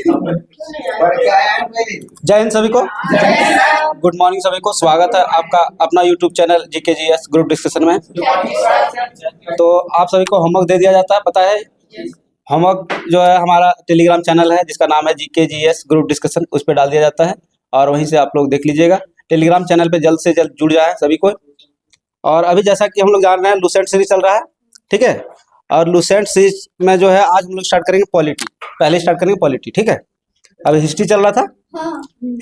जय हिंद सभी को। गुड मॉर्निंग सभी को। स्वागत है आपका अपना YouTube channel GKGS group discussion में। तो आप सभी को होमवर्क दे दिया जाता है, पता है। होमवर्क जो है हमारा टेलीग्राम चैनल है जिसका नाम है GKGS ग्रुप डिस्कशन, उस पर डाल दिया जाता है और वहीं से आप लोग देख लीजिएगा। टेलीग्राम चैनल पे जल्द से जल्द जुड़ जाए सभी को। और अभी जैसा कि हम लोग जान रहे हैं लूसेंट सीरीज चल रहा है, ठीक है। और लूसेंट सीरीज में जो है आज हम लोग स्टार्ट करेंगे पॉलिटी। पहले स्टार्ट करेंगे पॉलिटी, ठीक है। अभी हिस्ट्री चल रहा था,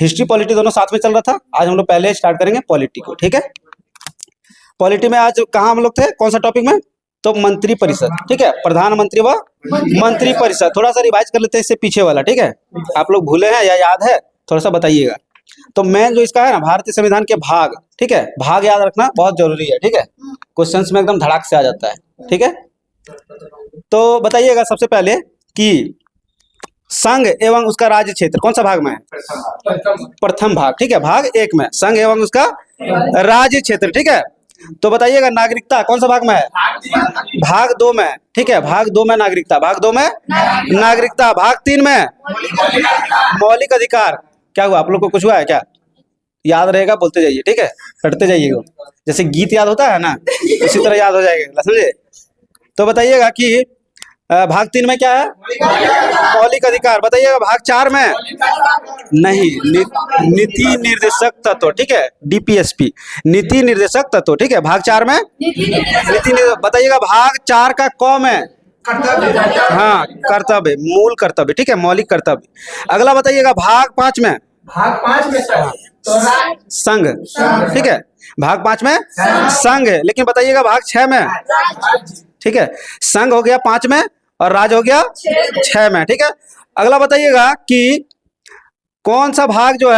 हिस्ट्री पॉलिटी दोनों साथ में चल रहा था। आज हम लोग पहले स्टार्ट करेंगे पॉलिटी को, ठीक है। पॉलिटी में आज कहाँ हम लोग थे, कौन सा टॉपिक में? तो मंत्री परिषद, ठीक है। प्रधानमंत्री व मंत्री परिषद। थोड़ा सा रिवाइज कर लेते हैं इससे पीछे वाला, ठीक है। आप लोग भूले हैं या याद है, थोड़ा सा बताइएगा। तो मेन जो इसका है ना, भारतीय संविधान के भाग, ठीक है। भाग याद रखना बहुत जरूरी है, ठीक है। क्वेश्चंस में एकदम धड़ाक से आ जाता है, ठीक है। तो बताइएगा सबसे पहले कि संघ एवं उसका राज्य क्षेत्र कौन सा भाग में है? प्रथम भाग, ठीक है। भाग 1 में संघ एवं उसका राज्य क्षेत्र, ठीक है। तो बताइएगा नागरिकता कौन सा भाग में है? भाग 2 में, ठीक है। भाग 2 में नागरिकता, भाग 2 में नागरिकता। भाग 3 में मौलिक अधिकार। क्या हुआ, आप लोग को कुछ हुआ है क्या? याद रहेगा, बोलते जाइए, ठीक है। पढ़ते जाइएगा, जैसे गीत याद होता है ना, उसी तरह याद हो जाएगा, समझे। तो बताइएगा कि भाग 3 में क्या है? मौलिक अधिकार। बताइएगा भाग 4 में नहीं, नीति निर्देशक तत्व, ठीक है। DPSP, नीति निर्देशक तत्व, ठीक है। भाग 4 में नीति। बताइएगा भाग 4 का क में हाँ कर्तव्य, मूल कर्तव्य, ठीक है। मौलिक कर्तव्य। अगला बताइएगा भाग 5 में संघ, ठीक है। भाग 5 में संघ है, लेकिन बताइएगा भाग 6 में, ठीक है। संघ हो गया 5 में और राज हो गया 6 में, ठीक है। अगला बताइएगा कि कौन सा भाग जो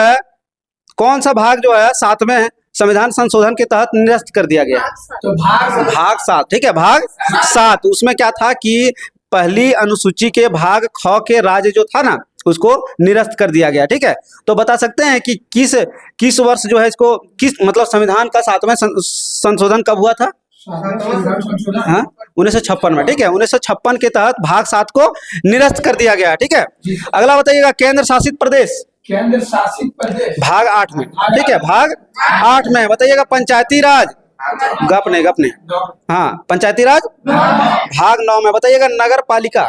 है 7 में संविधान संशोधन के तहत निरस्त कर दिया गया? तो भाग 7, ठीक है। भाग 7 उसमें क्या था कि पहली अनुसूची के भाग ख के राज्य जो था ना, उसको निरस्त कर दिया गया, ठीक है। तो बता सकते हैं कि किस वर्ष जो है इसको, किस मतलब संविधान का 7वें संशोधन कब हुआ था? 1956 में, ठीक है। 1956 के तहत भाग 7 को निरस्त कर दिया गया, ठीक है। अगला बताइएगा केंद्र शासित प्रदेश भाग 8 में, ठीक है। भाग 8 में बताइएगा पंचायती राज, गप नहीं, हाँ पंचायती राज भाग 9 में। बताइएगा नगर पालिका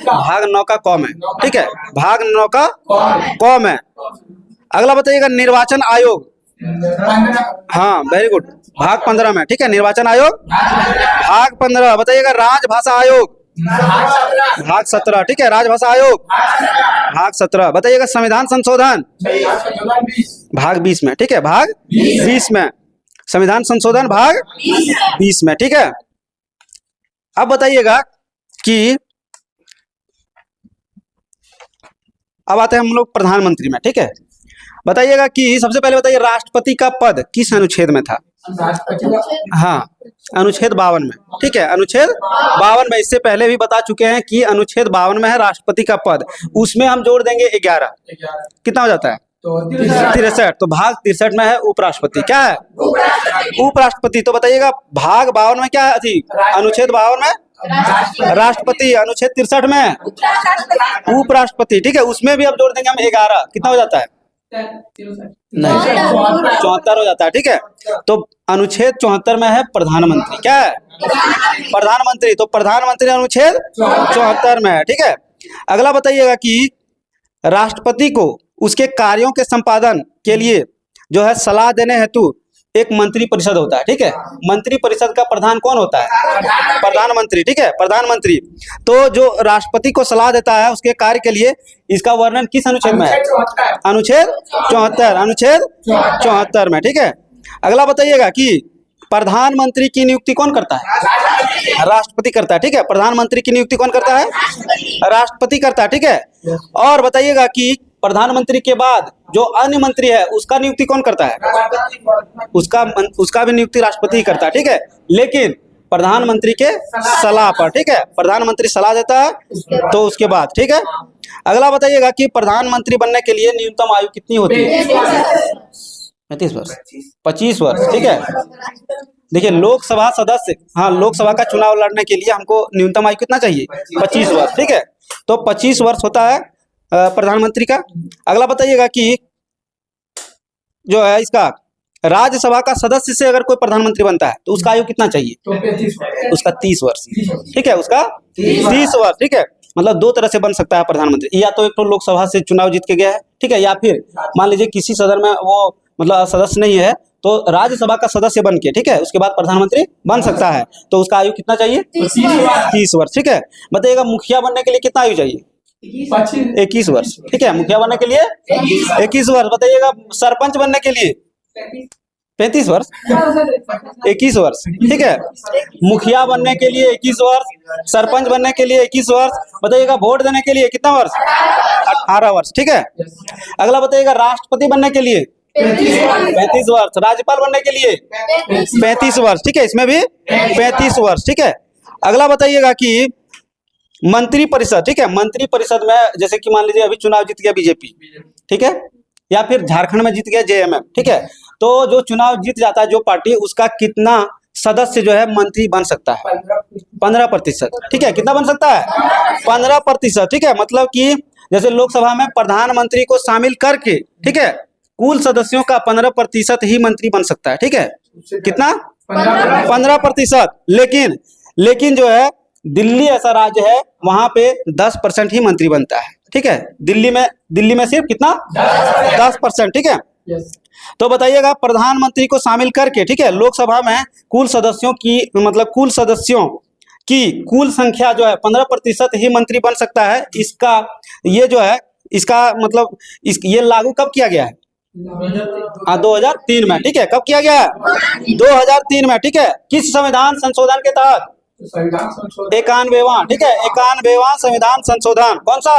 भाग 9 का क में, ठीक है। भाग 9 का क में। अगला बताइएगा निर्वाचन आयोग, हाँ वेरी गुड, भाग 15 में, ठीक है। निर्वाचन आयोग भाग 15। बताइएगा राजभाषा आयोग भाग 17, ठीक है। राजभाषा आयोग भाग 17। बताइएगा संविधान संशोधन भाग 20 में, ठीक है। भाग 20 में संविधान संशोधन भाग 20 में, ठीक है। अब बताइएगा कि अब आते हैं हम लोग प्रधानमंत्री में, ठीक है। बताइएगा कि सबसे पहले बताइए राष्ट्रपति का पद किस अनुच्छेद में था? हाँ अनुच्छेद 52 में, ठीक है। अनुच्छेद 52 में। इससे पहले भी बता चुके हैं कि अनुच्छेद 52 में है राष्ट्रपति का पद, उसमें हम जोड़ देंगे 11, कितना हो जाता है? 63। तो भाग 63 में है उपराष्ट्रपति। क्या है? उपराष्ट्रपति। तो बताइएगा भाग 52 में क्या है थी? अनुच्छेद 52 में राष्ट्रपति, अनुच्छेद 63 में उपराष्ट्रपति, ठीक है। उसमें भी अब जोड़ देंगे हम 11, कितना हो जाता है? नहीं 74 हो जाता है, ठीक है। तो अनुच्छेद 74 में है प्रधानमंत्री। क्या है? प्रधानमंत्री। तो प्रधानमंत्री अनुच्छेद 74 में है, ठीक है। अगला बताइएगा कि राष्ट्रपति को उसके कार्यों के संपादन के लिए जो है सलाह देने हेतु एक मंत्री परिषद होता है, ठीक है। मंत्री परिषद का प्रधान कौन होता है? प्रधानमंत्री, ठीक है। प्रधानमंत्री। तो जो राष्ट्रपति को सलाह देता है उसके कार्य के लिए, इसका वर्णन किस अनुच्छेद में है? अनुच्छेद 74, अनुच्छेद 74 में, ठीक है। अगला बताइएगा कि प्रधानमंत्री की नियुक्ति कौन करता है? राष्ट्रपति करता है, ठीक है। प्रधानमंत्री की नियुक्ति कौन करता है? राष्ट्रपति करता है, ठीक है। और बताइएगा कि प्रधानमंत्री के बाद जो अन्य मंत्री है उसका नियुक्ति कौन करता है? उसका भी नियुक्ति राष्ट्रपति करता है, ठीक है। लेकिन प्रधानमंत्री के सलाह पर, ठीक है। प्रधानमंत्री सलाह देता है तो उसके बाद, ठीक है। अगला बताइएगा कि प्रधानमंत्री बनने के लिए न्यूनतम आयु कितनी होती है? 35 वर्ष, 25 वर्ष, ठीक है। देखिए लोकसभा सदस्य, हाँ लोकसभा का चुनाव लड़ने के लिए हमको न्यूनतम आयु कितना चाहिए? 25 वर्ष। ठीक है, तो 25 वर्ष होता है प्रधानमंत्री का। अगला बताइएगा कि जो है इसका राज्यसभा का सदस्य से अगर कोई प्रधानमंत्री बनता है तो उसका आयु कितना चाहिए? उसका 30 वर्ष। ठीक है, उसका 30 वर्ष। ठीक है, मतलब दो तरह से बन सकता है प्रधानमंत्री, या तो एक तो लोकसभा से चुनाव जीत के गया है, ठीक है, या फिर मान लीजिए किसी सदन में वो मतलब सदस्य नहीं है तो राज्यसभा का सदस्य बन के, ठीक है, उसके बाद प्रधानमंत्री बन सकता है। तो उसका आयु कितना चाहिए? 30 वर्ष। ठीक है, बताइएगा मुखिया बनने के लिए कितना आयु चाहिए? 21 वर्ष। ठीक है, मुखिया बनने के लिए 21 वर्ष। बताइएगा सरपंच बनने के लिए 35 वर्ष, 21 वर्ष। ठीक है, मुखिया बनने के लिए 21 वर्ष, सरपंच बनने के लिए 21 वर्ष। बताइएगा वोट देने के लिए कितना वर्ष? 18 वर्ष। ठीक है, अगला बताइएगा राष्ट्रपति बनने के लिए 35 वर्ष, राज्यपाल बनने के लिए 35 वर्ष। ठीक है, इसमें भी 35 वर्ष। ठीक है, अगला बताइएगा कि मंत्री परिषद, ठीक है, मंत्री परिषद में जैसे कि मान लीजिए अभी चुनाव जीत गया बीजेपी, ठीक है, या फिर झारखंड में जीत गया जेएमएम, ठीक है, तो जो चुनाव जीत जाता है जो पार्टी, उसका कितना सदस्य जो है मंत्री बन सकता है? 15%। ठीक है, कितना बन सकता है? 15%। ठीक है, मतलब कि जैसे लोकसभा में प्रधानमंत्री को शामिल करके, ठीक है, कुल सदस्यों का 15% ही मंत्री बन सकता है। ठीक है, कितना? 15%। लेकिन जो है दिल्ली ऐसा राज्य है वहां पे 10% ही मंत्री बनता है। ठीक है, दिल्ली में सिर्फ कितना? 10%। ठीक है, तो बताइएगा प्रधानमंत्री को शामिल करके, ठीक है, लोकसभा में कुल सदस्यों की कुल संख्या जो है 15% ही मंत्री बन सकता है। इसका ये जो है इसका मतलब ये लागू कब किया गया है? 2003 में। ठीक है, कब किया गया है? 2003 में। ठीक है, किस संविधान संशोधन के तहत? 91वां। ठीक है, 91वां संविधान संशोधन। कौन सा?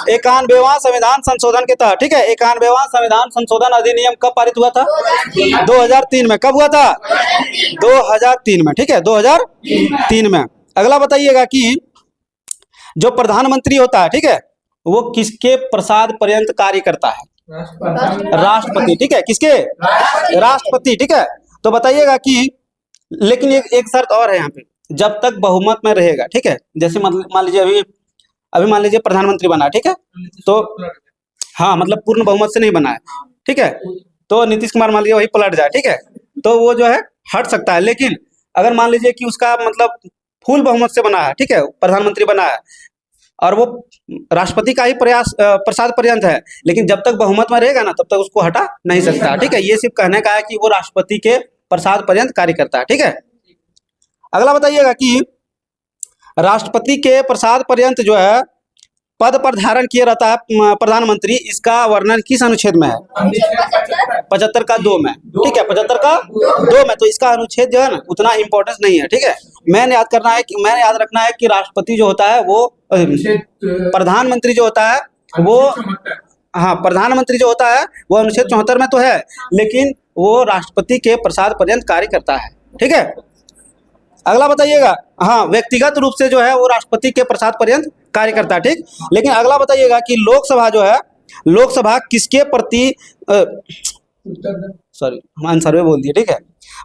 91वां संविधान संशोधन के तहत। ठीक है, 91वां संविधान संशोधन अधिनियम कब पारित हुआ था? 2003 में। कब हुआ था? 2003 में। ठीक है, 2003 में। अगला बताइएगा कि जो प्रधानमंत्री होता है, ठीक है, वो किसके प्रसाद पर्यंत कार्य करता है? राष्ट्रपति। ठीक है, किसके? राष्ट्रपति। ठीक है, तो बताइएगा कि लेकिन एक शर्त और है यहाँ पे, जब तक बहुमत में रहेगा। ठीक है, जैसे मान लीजिए अभी मान लीजिए प्रधानमंत्री बना, ठीक है, तो हाँ मतलब पूर्ण बहुमत से नहीं बना है, ठीक है, तो नीतीश कुमार मान लीजिए वही पलट जाए, ठीक है, तो वो जो है हट सकता है। लेकिन अगर मान लीजिए कि उसका मतलब फुल बहुमत से बना है, ठीक है, प्रधानमंत्री बना है और वो राष्ट्रपति का ही प्रसाद पर्यंत है, लेकिन जब तक बहुमत में रहेगा ना तब तक उसको हटा नहीं सकता। ठीक है, ये सिर्फ कहने का है कि वो राष्ट्रपति के प्रसाद पर्यंत कार्य करता है। ठीक है, अगला बताइएगा कि राष्ट्रपति के प्रसाद पर्यंत जो है पद पर धारण किए रहता है प्रधानमंत्री, इसका वर्णन किस अनुच्छेद में है? 75 का 2 में। ठीक है, 75 का 2 में। तो इसका अनुच्छेद जो है ना उतना इंपॉर्टेंस नहीं है। ठीक है, मैंने याद रखना है कि राष्ट्रपति जो होता है वो प्रधानमंत्री जो होता है वो, हाँ प्रधानमंत्री जो होता है वो अनुच्छेद 74 में तो है, लेकिन वो राष्ट्रपति के प्रसाद पर्यंत कार्य करता है। ठीक है, अगला बताइएगा, हाँ व्यक्तिगत रूप से जो है वो राष्ट्रपति के प्रसाद पर्यंत कार्य करता है। ठीक, लेकिन अगला बताइएगा कि लोकसभा जो है, लोकसभा किसके प्रति आंसर में बोल दिए। ठीक है,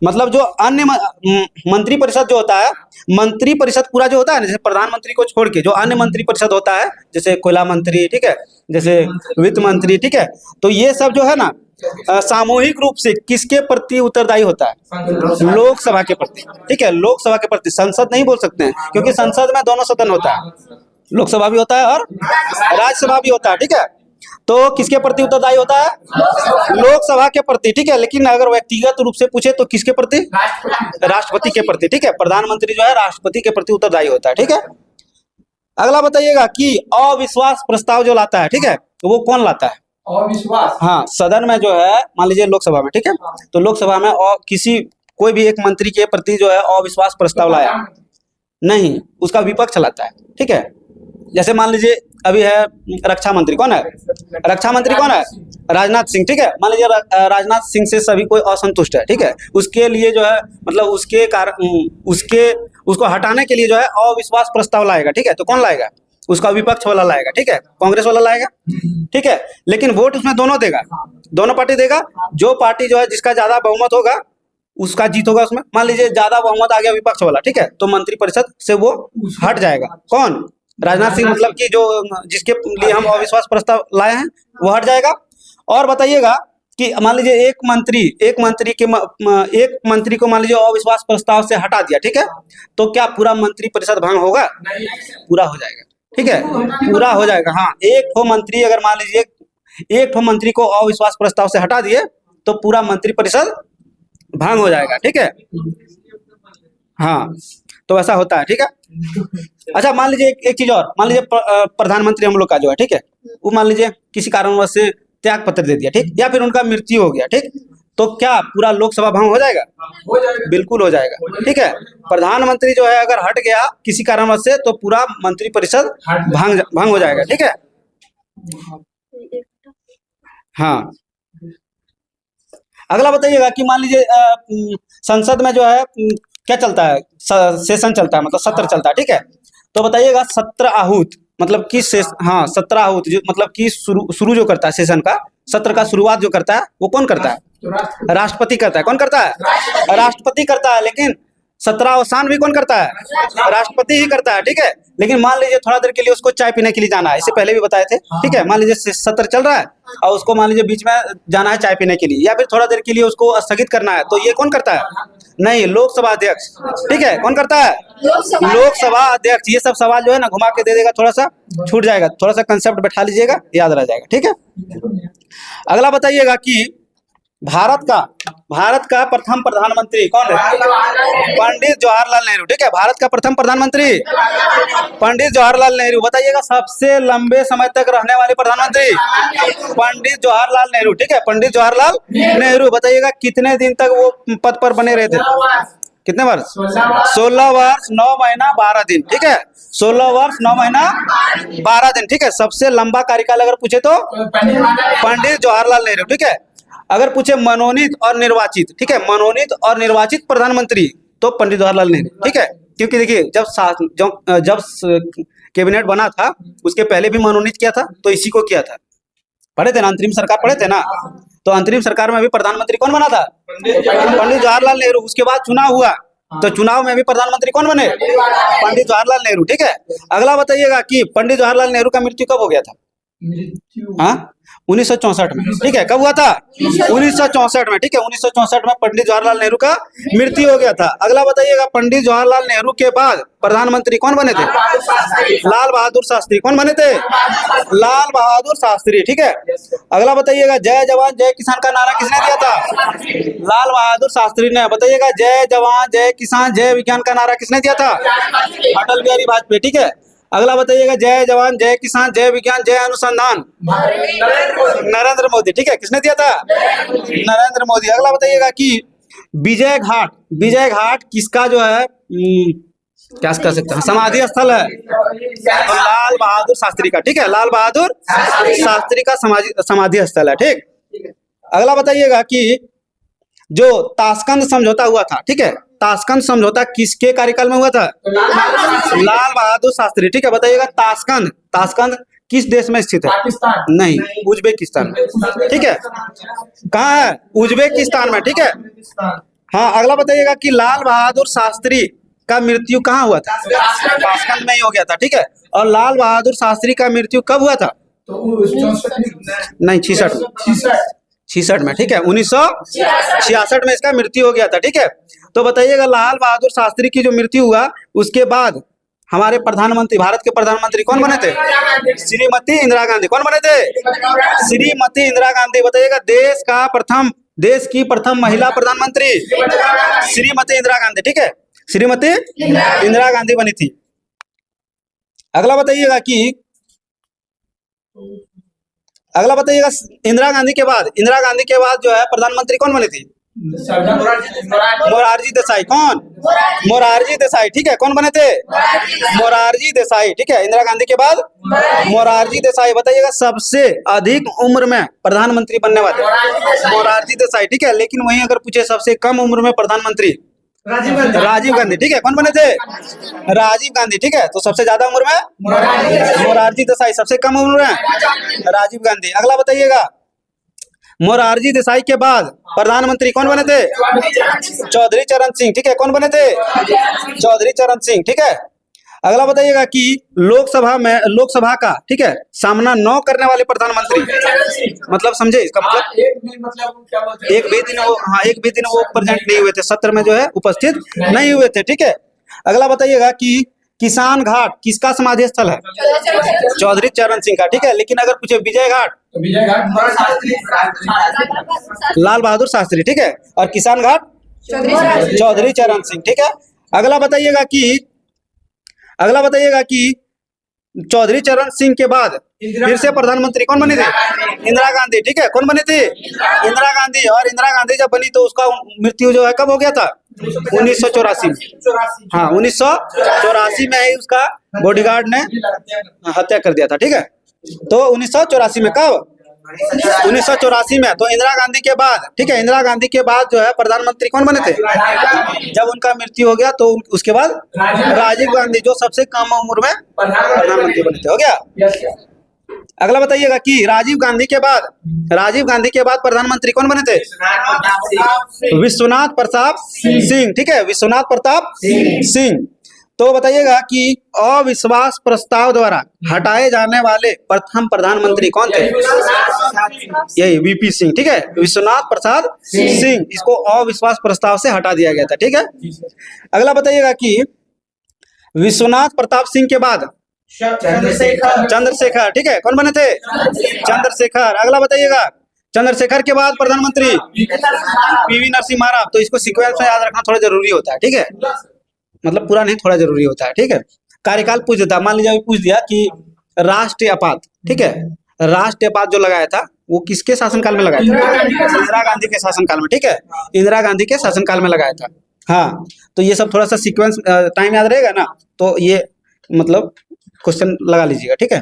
मतलब जो अन्य मंत्री परिषद जो होता है, मंत्री परिषद पूरा जो होता है ना, जैसे प्रधानमंत्री को छोड़ के जो अन्य मंत्री परिषद होता है, जैसे कोयला मंत्री, ठीक है, जैसे वित्त मंत्री, ठीक है, तो ये सब जो है ना सामूहिक रूप से किसके प्रति उत्तरदायी होता है? लोकसभा के प्रति। ठीक है, लोकसभा के प्रति। संसद नहीं बोल सकते हैं क्योंकि संसद में दोनों सदन होता है, लोकसभा भी होता है और राज्यसभा भी होता है। ठीक है, तो किसके प्रति उत्तरदायी होता है? लोकसभा के प्रति। ठीक है, लेकिन अगर व्यक्तिगत रूप से पूछे तो किसके प्रति? राष्ट्रपति के प्रति। ठीक है, प्रधानमंत्री जो है राष्ट्रपति के प्रति उत्तरदायी होता है। ठीक है, अगला बताइएगा कि अविश्वास प्रस्ताव जो लाता है, ठीक है, वो कौन लाता है? अविश्वास। हाँ, सदन में जो है मान लीजिए लोकसभा में, ठीक है, तो लोकसभा में कोई भी एक मंत्री के प्रति जो है अविश्वास प्रस्ताव लाया नहीं, उसका विपक्ष लाता है। ठीक है, जैसे मान लीजिए अभी है रक्षा मंत्री, कौन है? रक्षा मंत्री कौन है? राजनाथ सिंह। ठीक है, मान लीजिए राजनाथ सिंह से सभी कोई असंतुष्ट है, ठीक है, उसके लिए जो है मतलब उसको हटाने के लिए जो है अविश्वास प्रस्ताव लाएगा। ठीक है, तो कौन लाएगा? उसका विपक्ष वाला लाएगा। ठीक है, कांग्रेस वाला लाएगा। ठीक है, लेकिन वोट उसमें दोनों देगा, दोनों पार्टी देगा। जो पार्टी जो है जिसका ज्यादा बहुमत होगा उसका जीत होगा उसमें, मान लीजिए ज्यादा बहुमत आ गया विपक्ष वाला, ठीक है, तो मंत्रिपरिषद से वो हट जाएगा। कौन? राजनाथ सिंह, मतलब कि जो जिसके लिए हम अविश्वास प्रस्ताव लाए हैं वो हट जाएगा। और बताइएगा कि मान लीजिए एक मंत्री को मान लीजिए अविश्वास प्रस्ताव से हटा दिया, ठीक है, तो क्या पूरा मंत्रिपरिषद भंग होगा? पूरा हो जाएगा, ठीक है, पूरा हो जाएगा। हाँ, एक ठो मंत्री, अगर मान लीजिए एक ठो मंत्री को अविश्वास प्रस्ताव से हटा दिए तो पूरा मंत्रिपरिषद भंग हो जाएगा, ठीक है। हाँ, तो ऐसा होता है, ठीक है। अच्छा, मान लीजिए एक चीज और, मान लीजिए प्रधानमंत्री हम लोग का जो है, ठीक है, वो मान लीजिए किसी कारणवश से त्याग पत्र दे दिया, ठीक, या फिर उनका मृत्यु हो गया, ठीक, तो क्या पूरा लोकसभा भंग हो जाएगा? बिल्कुल हो जाएगा, ठीक है। प्रधानमंत्री जो है अगर हट गया किसी कारणवश से तो पूरा मंत्रिपरिषद भंग हो जाएगा, ठीक है। हाँ, अगला बताइएगा कि मान लीजिए संसद में जो है क्या चलता है, सेशन चलता है, मतलब सत्र चलता है, ठीक है, तो बताइएगा सत्र आहूत मतलब कि हाँ, सत्र आहूत मतलब कि शुरू जो करता है सेशन का, सत्र का शुरुआत जो करता है वो कौन करता है? राष्ट्रपति करता है। कौन करता है? राष्ट्रपति करता है। लेकिन सत्रावसान भी कौन करता है? राष्ट्रपति ही करता है, ठीक है। लेकिन मान लीजिए थोड़ा देर के लिए उसको चाय पीने के लिए जाना है, इससे पहले भी बताए थे, ठीक है। मान लीजिए सत्र चल रहा है और उसको मान लीजिए बीच में जाना है चाय पीने के लिए, या फिर थोड़ा देर के लिए उसको स्थगित करना है, तो ये कौन करता है? नहीं, लोकसभा अध्यक्ष, ठीक है। कौन करता है? लोकसभा अध्यक्ष। ये सब सवाल जो है ना घुमा के दे देगा, थोड़ा सा छूट जाएगा, थोड़ा सा कंसेप्ट बैठा लीजिएगा, याद रह जाएगा, ठीक है। अगला बताइएगा कि भारत का प्रथम प्रधानमंत्री कौन है? पंडित जवाहरलाल नेहरू, ठीक है। भारत का प्रथम प्रधानमंत्री पंडित जवाहरलाल नेहरू। बताइएगा सबसे लंबे समय तक रहने वाले प्रधानमंत्री पंडित जवाहरलाल नेहरू, ठीक है। पंडित जवाहरलाल नेहरू। बताइएगा कितने दिन तक वो पद पर बने रहे थे? कितने वर्ष? 16 वर्ष 9 महीना 12 दिन, ठीक है। 16 वर्ष 9 महीना 12 दिन, ठीक है। सबसे लंबा कार्यकाल अगर पूछे तो पंडित जवाहरलाल नेहरू, ठीक है। अगर पूछे मनोनीत और निर्वाचित, ठीक है, मनोनीत और निर्वाचित प्रधानमंत्री तो पंडित जवाहरलाल नेहरू, ठीक है। क्योंकि देखिए जब कैबिनेट बना था उसके पहले भी मनोनीत किया था, तो इसी को किया था। पढ़े थे ना, अंतरिम सरकार पढ़े थे ना, तो अंतरिम सरकार में भी प्रधानमंत्री कौन बना था? पंडित जवाहरलाल नेहरू। उसके बाद चुनाव हुआ तो चुनाव में भी प्रधानमंत्री कौन बने? पंडित जवाहरलाल नेहरू, ठीक है। अगला बताइएगा कि पंडित जवाहरलाल नेहरू का मृत्यु कब हो गया था? हाँ, 1964 में, ठीक है। कब हुआ था? 1964 में, ठीक है। 1964 में पंडित जवाहरलाल नेहरू का मृत्यु हो गया था। अगला बताइएगा पंडित जवाहरलाल नेहरू के बाद प्रधानमंत्री कौन बने थे? लाल बहादुर शास्त्री। कौन बने थे? लाल बहादुर शास्त्री, ठीक है। अगला बताइएगा जय जवान जय किसान का नारा किसने दिया था? लाल बहादुर शास्त्री ने। बताइएगा जय जवान जय किसान जय विज्ञान का नारा किसने दिया था? अटल बिहारी वाजपेयी, ठीक है। अगला बताइएगा जय जवान जय किसान जय विज्ञान जय अनुसंधान नरेंद्र मोदी, ठीक है। किसने दिया था? नरेंद्र मोदी। अगला बताइएगा कि विजय घाट किसका जो है क्या कह सकते हैं समाधि स्थल है? तो लाल बहादुर शास्त्री का, ठीक है। लाल बहादुर शास्त्री का समाधि स्थल है, ठीक। अगला बताइएगा कि जो ताशकंद समझौता हुआ था, ठीक है, ताशकंद समझौता किसके कार्यकाल में हुआ था? लाल बहादुर शास्त्री, ठीक है। बताइएगा ताशकंद किस देश में स्थित है? नहीं, उज्बेकिस्तान में, ठीक है। कहाँ है? उज्बेकिस्तान में, ठीक है। हाँ, अगला बताइएगा कि लाल बहादुर शास्त्री का मृत्यु कहाँ हुआ था? ताशकंद में ही हो गया था, ठीक है। और लाल बहादुर शास्त्री का मृत्यु कब हुआ था? नहीं, 66 में, ठीक है। 1966 में इसका मृत्यु हो गया था, ठीक है। तो बताइएगा लाल बहादुर शास्त्री की जो मृत्यु हुआ उसके बाद हमारे प्रधानमंत्री, भारत के प्रधानमंत्री कौन बने थे? श्रीमती इंदिरा गांधी। कौन बने थे? श्रीमती इंदिरा गांधी। बताइएगा देश की प्रथम महिला प्रधानमंत्री श्रीमती इंदिरा गांधी, ठीक है। श्रीमती इंदिरा गांधी बनी थी। अगला बताइएगा इंदिरा गांधी के बाद जो है प्रधानमंत्री कौन बनी थी? मोरारजी देसाई। कौन? मोरारजी देसाई, ठीक है। कौन बने थे? मोरारजी देसाई, ठीक है। इंदिरा गांधी के बाद मोरारजी देसाई। बताइएगा सबसे अधिक उम्र में प्रधानमंत्री बनने वाले मोरारजी देसाई, ठीक है। लेकिन वहीं अगर पूछे सबसे कम उम्र में प्रधानमंत्री राजीव गांधी, ठीक है। कौन बने थे? राजीव गांधी, ठीक है। तो सबसे ज्यादा उम्र में मोरारजी देसाई, सबसे कम उम्र में राजीव गांधी। अगला बताइएगा मोरारजी देसाई के बाद प्रधानमंत्री कौन बने थे? चौधरी चरण सिंह। ठीक है, कौन बने थे? चौधरी चरण सिंह। ठीक है, अगला बताइएगा कि लोकसभा का, ठीक है, सामना 9 करने वाले प्रधानमंत्री, मतलब समझे इसका मतलब? एक भी दिन वो प्रेजेंट नहीं हुए थे, सत्र में जो है उपस्थित नहीं हुए थे। ठीक है, अगला बताइएगा कि किसान घाट किसका समाधि स्थल है? चौधरी चरण सिंह का। ठीक है, लेकिन अगर पूछे विजय घाट, लाल बहादुर शास्त्री। ठीक है, और किसान घाट चौधरी चरण सिंह। ठीक है, अगला बताइएगा कि चौधरी चरण सिंह के बाद फिर से प्रधानमंत्री कौन बनी थी? इंदिरा गांधी। ठीक है, कौन बनी थी? इंदिरा गांधी। और इंदिरा गांधी जब बनी तो उसका मृत्यु जो है कब हो गया था? 1984 में। हाँ, 1984 में ही उसका बॉडीगार्ड ने हत्या कर दिया था। ठीक है, तो 1984 में, कब? 1984 में। तो इंदिरा गांधी के बाद, ठीक है, इंदिरा गांधी के बाद जो है प्रधानमंत्री कौन बने थे? जब उनका मृत्यु हो गया तो उसके बाद राजीव गांधी, जो सबसे कम उम्र में प्रधानमंत्री बने थे। हो गया। अगला बताइएगा कि राजीव गांधी के बाद प्रधानमंत्री कौन बने थे? विश्वनाथ प्रताप सिंह। ठीक है, विश्वनाथ प्रताप सिंह। तो बताइएगा कि अविश्वास प्रस्ताव द्वारा हटाए जाने वाले प्रथम प्रधानमंत्री कौन थे? यही वीपी सिंह। ठीक है, विश्वनाथ प्रसाद सिंह, इसको अविश्वास प्रस्ताव से हटा दिया गया था। ठीक है, अगला बताइएगा कि विश्वनाथ प्रताप सिंह के बाद चंद्रशेखर। ठीक है, कौन बने थे? चंद्रशेखर। अगला बताइएगा, चंद्रशेखर के बाद प्रधानमंत्री पीवी नरसिम्हा राव। तो इसको सीक्वेंस में याद रखना थोड़ा जरूरी होता है। ठीक है, मतलब पूरा नहीं, थोड़ा जरूरी होता है। ठीक है, कार्यकाल पूछ देता, मान लीजिए पूछ दिया कि राष्ट्रीय आपात, ठीक है, राष्ट्रीय आपात जो लगाया था वो किसके शासनकाल में लगाया था? इंदिरा गांधी के शासनकाल में। ठीक है, इंदिरा गांधी के शासनकाल में लगाया था। हाँ, तो ये सब थोड़ा सा सीक्वेंस टाइम याद रहेगा ना, तो ये मतलब क्वेश्चन लगा लीजिएगा। ठीक है,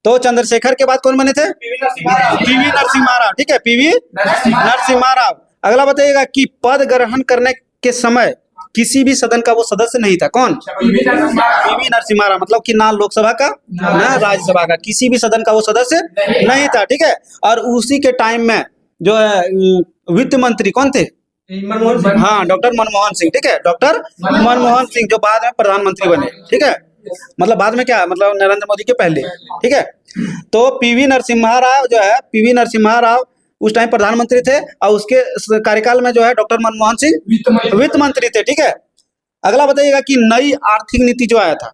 तो चंद्रशेखर के बाद कौन बने थे? पीवी नरसिम्हा राव। ठीक है, पीवी नरसिम्हा राव। अगला बताइएगा कि पद ग्रहण करने के समय किसी भी सदन का वो सदस्य नहीं था। कौन? पीवी नरसिम्हा राव। मतलब कि ना लोकसभा का ना राज्यसभा का, किसी भी सदन का वो सदस्य नहीं था। ठीक है, और उसी के टाइम में जो है वित्त मंत्री कौन थे? हाँ, डॉक्टर मनमोहन सिंह। ठीक है, डॉक्टर मनमोहन सिंह, जो बाद में प्रधानमंत्री बने। ठीक है, मतलब बाद में क्या, मतलब नरेंद्र मोदी के पहले। ठीक है, तो पीवी नरसिम्हा राव जो है, पीवी नरसिम्हा राव उस टाइम प्रधानमंत्री थे और उसके कार्यकाल में जो है डॉक्टर मनमोहन सिंह वित्त मंत्री थे। ठीक है, अगला बताइएगा कि नई आर्थिक नीति जो आया था,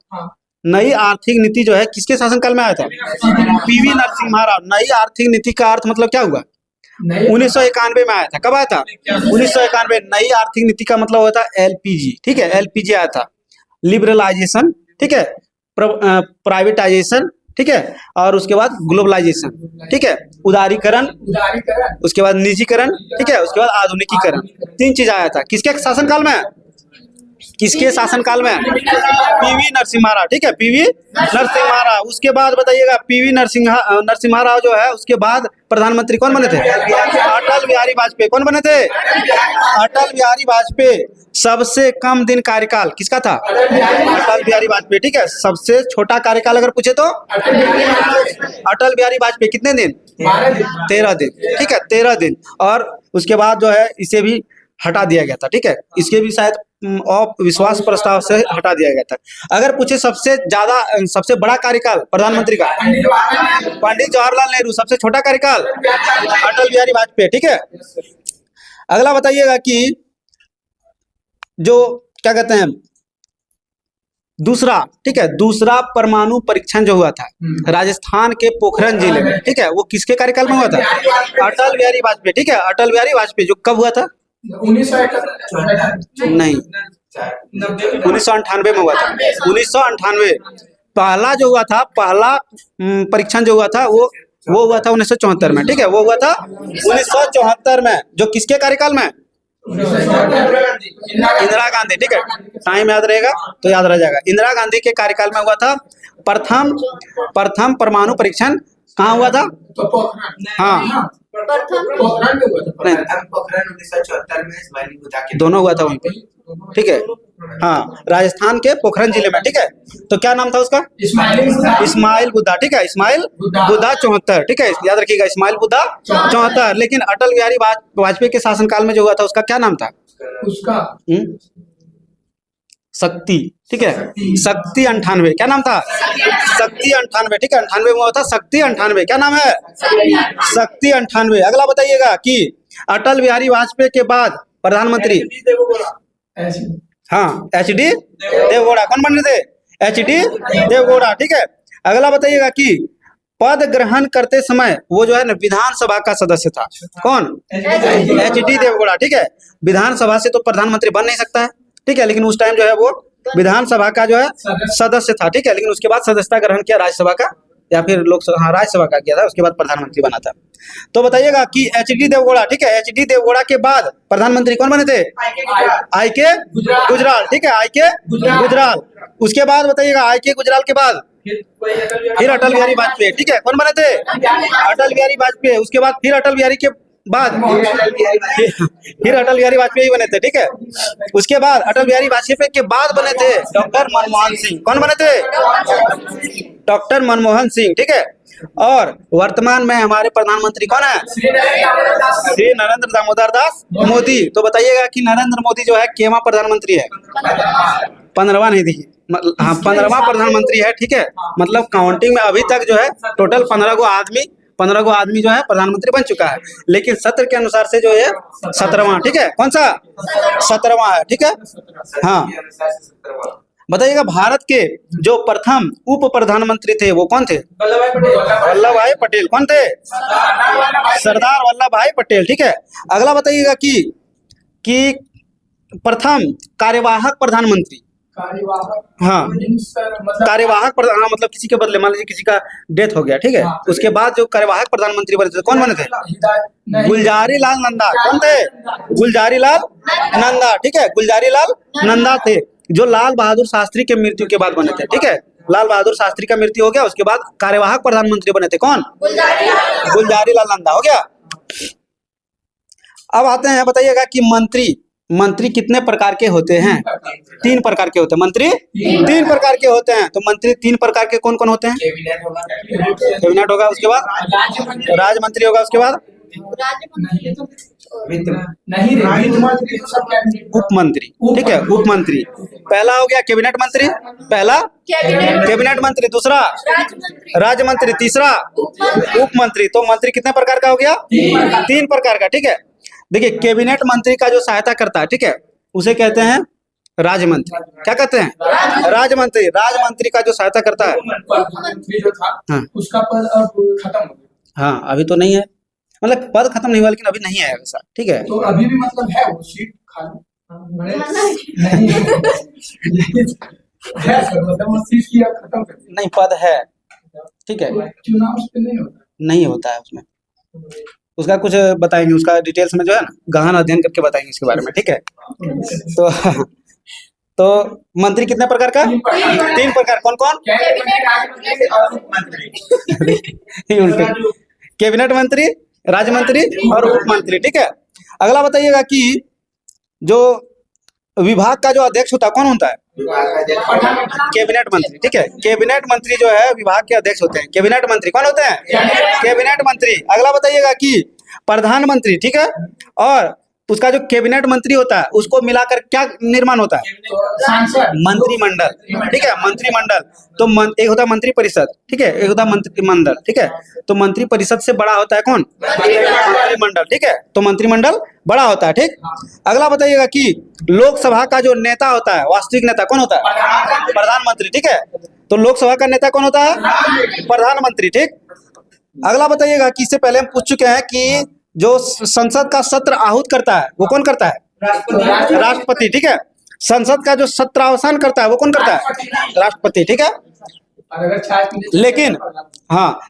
नई आर्थिक नीति जो है किसके शासनकाल में आया था? पीवी नरसिम्हा राव। नई आर्थिक नीति का अर्थ मतलब क्या हुआ? 1991 में आया था। कब आया था? 1991। नई आर्थिक नीति का मतलब होता है एलपीजी। ठीक है, एलपीजी आया था, लिबरलाइजेशन, ठीक है, प्राइवेटाइजेशन, ठीक है, और उसके बाद ग्लोबलाइजेशन। ठीक है, उदारीकरण, उसके बाद निजीकरण, ठीक है, उसके बाद आधुनिकीकरण। 3 चीज आया था। किसके शासनकाल में? किसके शासनकाल में? पीवी नरसिम्हा राव। ठीक है, पीवी नरसिम्हा राव। उसके बाद बताइएगा पीवी नरसिम्हा राव जो है उसके बाद प्रधानमंत्री कौन बने थे? अटल बिहारी वाजपेयी। कौन बने थे? अटल बिहारी वाजपेयी। सबसे कम दिन कार्यकाल किसका था? अटल बिहारी वाजपेयी। ठीक है, सबसे छोटा कार्यकाल अगर पूछे तो अटल बिहारी वाजपेयी। कितने दिन? 13 दिन। ठीक है, 13 दिन। और उसके बाद जो है इसे भी हटा दिया गया था। ठीक है, इसके भी शायद अविश्वास प्रस्ताव से हटा दिया गया था। अगर पूछे सबसे बड़ा कार्यकाल प्रधानमंत्री का, पंडित जवाहरलाल नेहरू। सबसे छोटा कार्यकाल अटल बिहारी वाजपेयी। ठीक है, अगला बताइएगा कि जो क्या कहते हैं दूसरा, ठीक है, दूसरा परमाणु परीक्षण जो हुआ था राजस्थान के पोखरण जिले में, ठीक है, वो किसके कार्यकाल में हुआ था? अटल बिहारी वाजपेयी। ठीक है, अटल बिहारी वाजपेयी। जो कब हुआ था? 1991 नहीं, 1998 में हुआ था। 1998 पहला जो हुआ था, पहला परीक्षण जो हुआ था वो हुआ था 1974 में। ठीक है, वो हुआ था 1974 में। जो किसके कार्यकाल में? इंदिरा गांधी। ठीक है, टाइम याद रहेगा तो याद रह जाएगा। इंदिरा गांधी के कार्यकाल में हुआ था प्रथम परमाणु परीक्षण। कहाँ हुआ था? हाँ, दोनों हुआ था वहीं पे। ठीक है, हाँ, राजस्थान के पोखरन जिले में, ठीक है। तो क्या नाम था उसका? इस्माइल बुद्धा, ठीक है, इस्माइल बुद्धा 74, ठीक है, याद रखिएगा, इस्माइल बुद्धा 74। लेकिन अटल बिहारी वाजपेयी के शासनकाल में जो हुआ था उसका क्या नाम था? उसका शक्ति, ठीक है, शक्ति 98, क्या नाम था? शक्ति 98, ठीक है, 98 में हुआ था शक्ति 98, क्या नाम है? शक्ति 98। अगला बताइएगा कि अटल बिहारी वाजपेयी के बाद प्रधानमंत्री, हाँ, HD देवगौड़ा, कौन बने थे? HD देवगौड़ा, ठीक है। अगला बताइएगा कि पद ग्रहण करते समय वो जो है ना विधानसभा का सदस्य था, कौन? HD देवगौड़ा, ठीक है। विधानसभा से तो प्रधानमंत्री बन नहीं सकता है, ठीक है, लेकिन उस टाइम जो है वो विधानसभा का जो है सदस्य था, ठीक है, लेकिन उसके बाद सदस्यता ग्रहण किया राज्यसभा का, या फिर लोकसभा, हाँ, राज्यसभा का किया था, उसके बाद प्रधानमंत्री बना था। तो बताइएगा कि HD देवगौड़ा, ठीक है, HD देवगौड़ा के बाद प्रधानमंत्री कौन बने थे? IK गुजराल, ठीक है, IK गुजराल। उसके बाद बताइएगा IK गुजराल के बाद फिर अटल बिहारी वाजपेयी, ठीक है, कौन बने थे? अटल बिहारी वाजपेयी। उसके बाद फिर अटल बिहारी के बाद फिर अटल बिहारी वाजपेयी बने थे, ठीक है। उसके बाद अटल बिहारी वाजपेयी के बाद बने थे डॉक्टर मनमोहन सिंह, कौन बने थे? डॉक्टर मनमोहन सिंह, ठीक है। और वर्तमान में हमारे प्रधानमंत्री कौन है? श्री नरेंद्र दामोदर दास मोदी। तो बताइएगा कि नरेंद्र मोदी जो है केवा प्रधानमंत्री है? 15वां नहीं, देखिए, हाँ, 15वां प्रधानमंत्री है, ठीक है। मतलब काउंटिंग में अभी तक जो है टोटल 15 गो आदमी जो है प्रधानमंत्री बन चुका है, लेकिन सत्र के अनुसार से जो है 17वां, ठीक है। कौन सा? 17वां है, ठीक है, हाँ। बताइएगा भारत के जो प्रथम उप प्रधानमंत्री थे वो कौन थे? वल्लभ भाई पटेल, कौन थे? सरदार वल्लभ भाई पटेल, ठीक है। अगला बताइएगा कि प्रथम कार्यवाहक प्रधानमंत्री, हाँ, कार्यवाहक प्रधान, हाँ, मतलब किसी के बदले, मान लीजिए किसी का डेथ हो गया, ठीक है, उसके बाद जो कार्यवाहक प्रधानमंत्री बने थे कौन बने थे? गुलजारी लाल नंदा, कौन थे? गुलजारी लाल नंदा, ठीक है, गुलजारी लाल नंदा थे, जो लाल बहादुर शास्त्री के मृत्यु के बाद बने थे, ठीक है। लाल बहादुर शास्त्री का मृत्यु हो गया, उसके बाद कार्यवाहक प्रधानमंत्री बने थे कौन? गुलजारी लाल नंदा, हो गया। अब आते हैं, बताइएगा कि मंत्री कितने प्रकार के होते हैं? 3 प्रकार के होते हैं मंत्री, 3 प्रकार के होते हैं। तो मंत्री 3 प्रकार के कौन कौन होते हैं? कैबिनेट होगा, उसके बाद राज्य मंत्री होगा, उसके बाद उप मंत्री, ठीक है, उप मंत्री। पहला हो गया कैबिनेट मंत्री, पहला कैबिनेट मंत्री, दूसरा राज्य मंत्री, तीसरा उप मंत्री। तो मंत्री कितने प्रकार का हो गया? 3 प्रकार का, ठीक है। देखिए, कैबिनेट मंत्री का जो सहायता करता है, ठीक है, उसे कहते हैं राज्य मंत्री। क्या कहते हैं? राज्य मंत्री। राज्य मंत्री का जो सहायता करता है, जो था, हाँ, उसका पद अब खत्म हो गया। हाँ, अभी तो नहीं है, मतलब पद खत्म नहीं हुआ, लेकिन अभी नहीं है वैसा, ठीक है। तो अभी भी मतलब है वो सीट खाली है सर, मतलब वो सीट की अब खत्म कर दी। नहीं, पद है, ठीक है, चुनाव उस पे नहीं होता है उसमें। उसका कुछ बताएंगे, उसका डिटेल्स में जो है ना गहन अध्ययन करके बताएंगे इसके बारे में, ठीक है। तो मंत्री कितने प्रकार का? 3 प्रकार, कौन कौन? उल्टे, कैबिनेट मंत्री, राज्य मंत्री और उप मंत्री, ठीक है। अगला बताइएगा कि जो विभाग का जो अध्यक्ष होता है कौन होता है? कैबिनेट मंत्री, ठीक है। कैबिनेट मंत्री जो है विभाग के अध्यक्ष होते हैं। कैबिनेट मंत्री कौन होते हैं? कैबिनेट मंत्री। अगला बताइएगा कि प्रधानमंत्री, ठीक है, और उसका जो कैबिनेट मंत्री होता है उसको मिलाकर क्या निर्माण होता है? मंत्रिमंडल, ठीक है, मंत्रिमंडल। तो एक होता है मंत्री परिषद, ठीक है, एक होता है मंत्रिमंडल, ठीक है। तो मंत्री परिषद से बड़ा होता है कौन? मंत्रिमंडल, ठीक है। तो मंत्रिमंडल बड़ा होता है, ठीक। अगला बताइएगा कि लोकसभा का जो नेता होता है, वास्तविक नेता कौन होता है? प्रधानमंत्री, ठीक है। तो लोकसभा का नेता कौन होता है? प्रधानमंत्री, ठीक। अगला बताइएगा कि इससे पहले हम पूछ चुके हैं कि जो संसद का सत्र आहूत करता है वो कौन करता है? राष्ट्रपति, ठीक है। संसद का जो सत्रावसान करता है वो कौन करता है? राष्ट्रपति, ठीक है।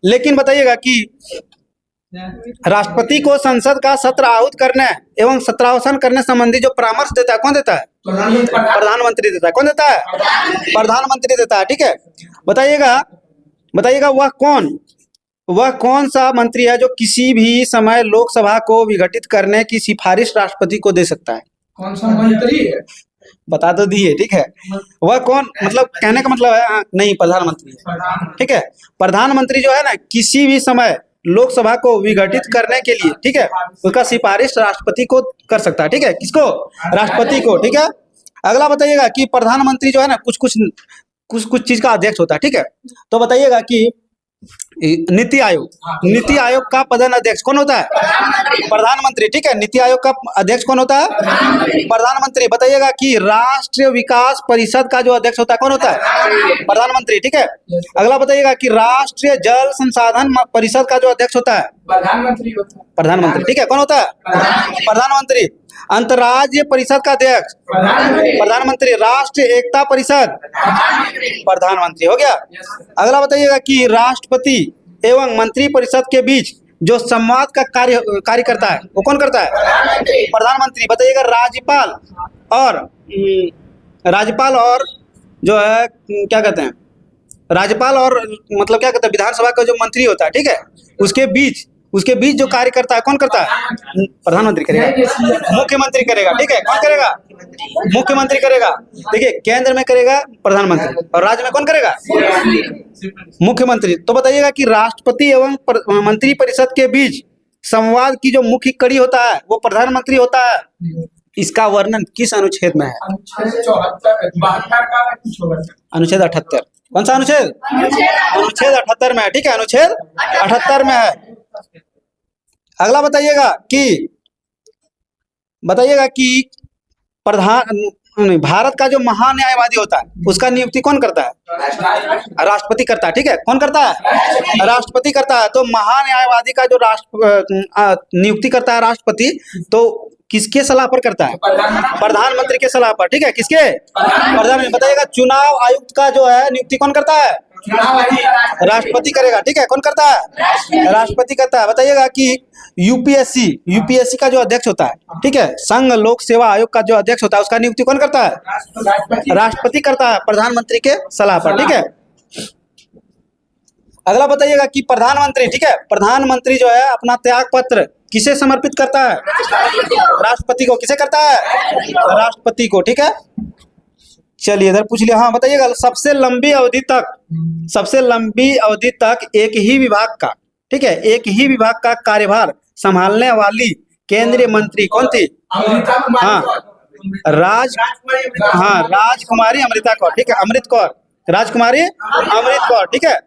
लेकिन बताइएगा कि राष्ट्रपति को संसद का सत्र आहूत करने एवं सत्रावसान करने संबंधी जो परामर्श देता है कौन देता है? प्रधानमंत्री देता है। कौन देता है? प्रधानमंत्री देता है, ठीक है। बताइएगा वह कौन सा मंत्री है जो किसी भी समय लोकसभा को विघटित करने की सिफारिश राष्ट्रपति को दे सकता है? कौन सा मंत्री है? बता तो दिए, ठीक है। वह कौन, मतलब कहने का मतलब है नहीं, प्रधानमंत्री है, ठीक है। प्रधानमंत्री जो है ना, किसी भी समय लोकसभा को विघटित करने के लिए, ठीक है, उसका सिफारिश राष्ट्रपति को कर सकता है, ठीक है। किसको? राष्ट्रपति को, ठीक है। अगला बताइएगा कि प्रधानमंत्री जो है ना, कुछ चीज का अध्यक्ष होता है, ठीक है। तो बताइएगा कि नीति आयोग का प्रधान अध्यक्ष कौन होता है? प्रधानमंत्री, ठीक है। नीति आयोग का अध्यक्ष कौन होता है? प्रधानमंत्री। बताइएगा कि राष्ट्रीय विकास परिषद का जो अध्यक्ष होता है कौन होता है? प्रधानमंत्री, ठीक है। अगला बताइएगा कि राष्ट्रीय जल संसाधन परिषद का जो अध्यक्ष होता है? प्रधानमंत्री, ठीक है। कौन होता है? प्रधानमंत्री। अंतर्राज्यीय परिषद का अध्यक्ष? प्रधानमंत्री। राष्ट्रीय एकता परिषद? प्रधानमंत्री, हो गया। अगला बताइएगा कि राष्ट्रपति एवं मंत्री परिषद के बीच जो संवाद का कार्य करता है वो कौन करता है? प्रधानमंत्री। बताइएगा राज्यपाल और जो है क्या कहते हैं, राज्यपाल और मतलब क्या कहते हैं, विधानसभा का जो मंत्री होता है, ठीक है, उसके बीच जो कार्य करता है कौन करता है? प्रधानमंत्री करेगा। मुख्यमंत्री करेगा, ठीक है। कौन करेगा? मुख्यमंत्री करेगा। देखिए, केंद्र में करेगा प्रधानमंत्री और राज्य में कौन करेगा? मुख्यमंत्री। तो बताइएगा कि राष्ट्रपति एवं मंत्री परिषद के बीच संवाद की जो मुख्य कड़ी होता है वो प्रधानमंत्री होता है। इसका वर्णन किस अनुच्छेद में है? अनुच्छेद 78। कौन सा अनुच्छेद? अनुच्छेद 78 में है, ठीक है। अनुच्छेद 78 में है। अगला बताइएगा कि भारत का जो महान्यायवादी होता है उसका नियुक्ति कौन करता है? राष्ट्रपति करता है, ठीक है। कौन करता है? राष्ट्रपति करता है। तो महान्यायवादी का जो नियुक्ति करता है राष्ट्रपति, तो किसके सलाह पर करता है? प्रधानमंत्री के सलाह पर, ठीक है। किसके? प्रधानमंत्री। बताइएगा चुनाव आयुक्त का जो है नियुक्ति कौन करता है? राष्ट्रपति करेगा, ठीक है। कौन करता है? राष्ट्रपति करता है। बताइएगा कि यूपीएससी का जो अध्यक्ष होता है, ठीक है, संघ लोक सेवा आयोग का जो अध्यक्ष होता है उसका नियुक्ति कौन करता है? राष्ट्रपति करता है, प्रधानमंत्री के सलाह पर, ठीक है। अगला बताइएगा कि प्रधानमंत्री, ठीक है, प्रधानमंत्री जो है अपना त्याग पत्र किसे समर्पित करता है? राष्ट्रपति को। किसे करता है? राष्ट्रपति को, ठीक है। चलिए इधर पूछ लिया। हाँ बताइएगा, सबसे लंबी अवधि तक एक ही विभाग का, ठीक है, एक ही विभाग का कार्यभार संभालने वाली केंद्रीय मंत्री कौन थी? राजकुमारी अमृता कौर, ठीक है। अमृत कौर, राजकुमारी अमृत कौर, ठीक है।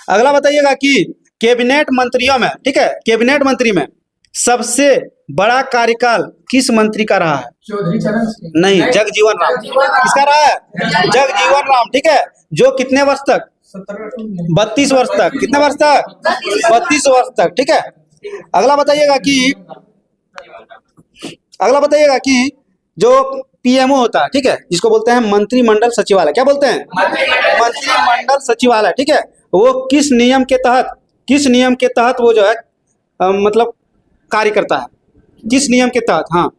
अगला बताइएगा कि कैबिनेट मंत्रियों में, ठीक है, कैबिनेट मंत्री में सबसे बड़ा कार्यकाल किस मंत्री का रहा है? चौधरी चरण सिंह। नहीं, जगजीवन राम। किसका रहा है? जगजीवन राम, ठीक है। जो कितने वर्ष तक? 32 वर्ष तक। कितने वर्ष तक? 32 वर्ष तक, ठीक है। अगला बताइएगा कि जो पीएमओ होता है, ठीक है, जिसको बोलते हैं मंत्रिमंडल सचिवालय, क्या बोलते हैं? मंत्रिमंडल सचिवालय, ठीक है। वो किस नियम के तहत वो जो है मतलब कार्य करता है? किस नियम के तहत? हाँ,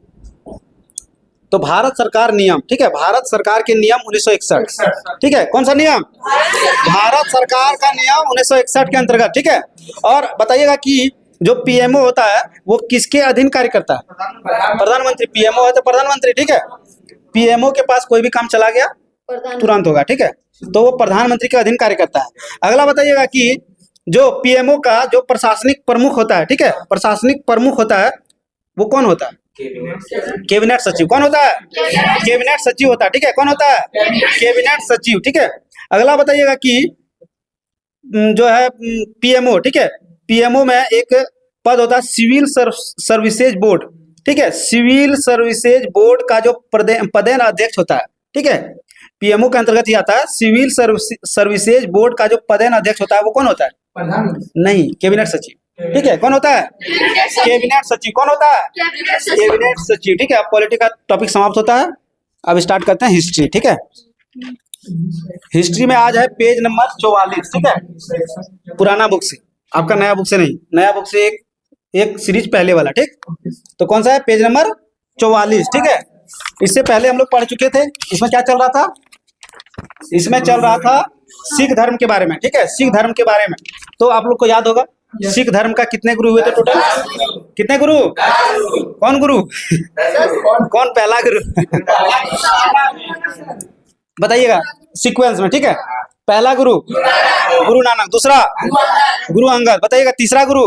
तो भारत सरकार नियम, ठीक है, भारत सरकार के नियम 1961, ठीक है। कौन सा नियम? भारत सरकार का नियम 1961 के अंतर्गत, ठीक है। और बताइएगा कि जो पीएमओ होता है वो किसके अधीन कार्य करता है? प्रधानमंत्री। पीएमओ है तो प्रधानमंत्री, ठीक है। पीएमओ के पास कोई भी काम चला गया तुरंत होगा, ठीक है, तो वो प्रधानमंत्री के अधीन कार्य करता है। अगला बताइएगा कि जो पीएमओ का जो प्रशासनिक प्रमुख होता है, ठीक है, प्रशासनिक प्रमुख होता है वो कौन होता है? कैबिनेट सचिव। कौन होता है? कैबिनेट सचिव होता है, ठीक है। कौन होता है? कैबिनेट सचिव, ठीक है। अगला बताइएगा कि जो है पीएमओ, ठीक है, पीएमओ में एक पद होता है सिविल सर्विसेज बोर्ड, ठीक है। सिविल सर्विसेज बोर्ड का जो पदेन अध्यक्ष होता है, ठीक है, पीएमओ के अंतर्गत ही आता है। सिविल सर्विसेज बोर्ड का जो पदेन अध्यक्ष होता है वो कौन होता है? नहीं, कैबिनेट सचिव, ठीक है। कौन होता है? कैबिनेट सचिव। कौन होता है? कैबिनेट सचिव, ठीक है। अब पॉलिटी का टॉपिक समाप्त होता है। अब स्टार्ट करते हैं हिस्ट्री, ठीक है। हिस्ट्री में आज है पेज नंबर 44, ठीक है, पुराना बुक से, आपका नया बुक से नहीं, नया बुक से एक सीरीज पहले वाला, ठीक। तो कौन सा है? पेज नंबर 44, ठीक है। इससे पहले हम लोग पढ़ चुके थे। इसमें क्या चल रहा था? इसमें चल रहा था सिख धर्म के बारे में, ठीक है, सिख धर्म के बारे में। तो आप लोग को याद होगा सिख धर्म का कितने गुरु हुए थे टोटल? कितने गुरु? कौन गुरु? कौन पहला गुरु? बताइएगा सीक्वेंस में, ठीक है। पहला गुरु गुरु नानक, दूसरा गुरु अंगद, बताइएगा तीसरा गुरु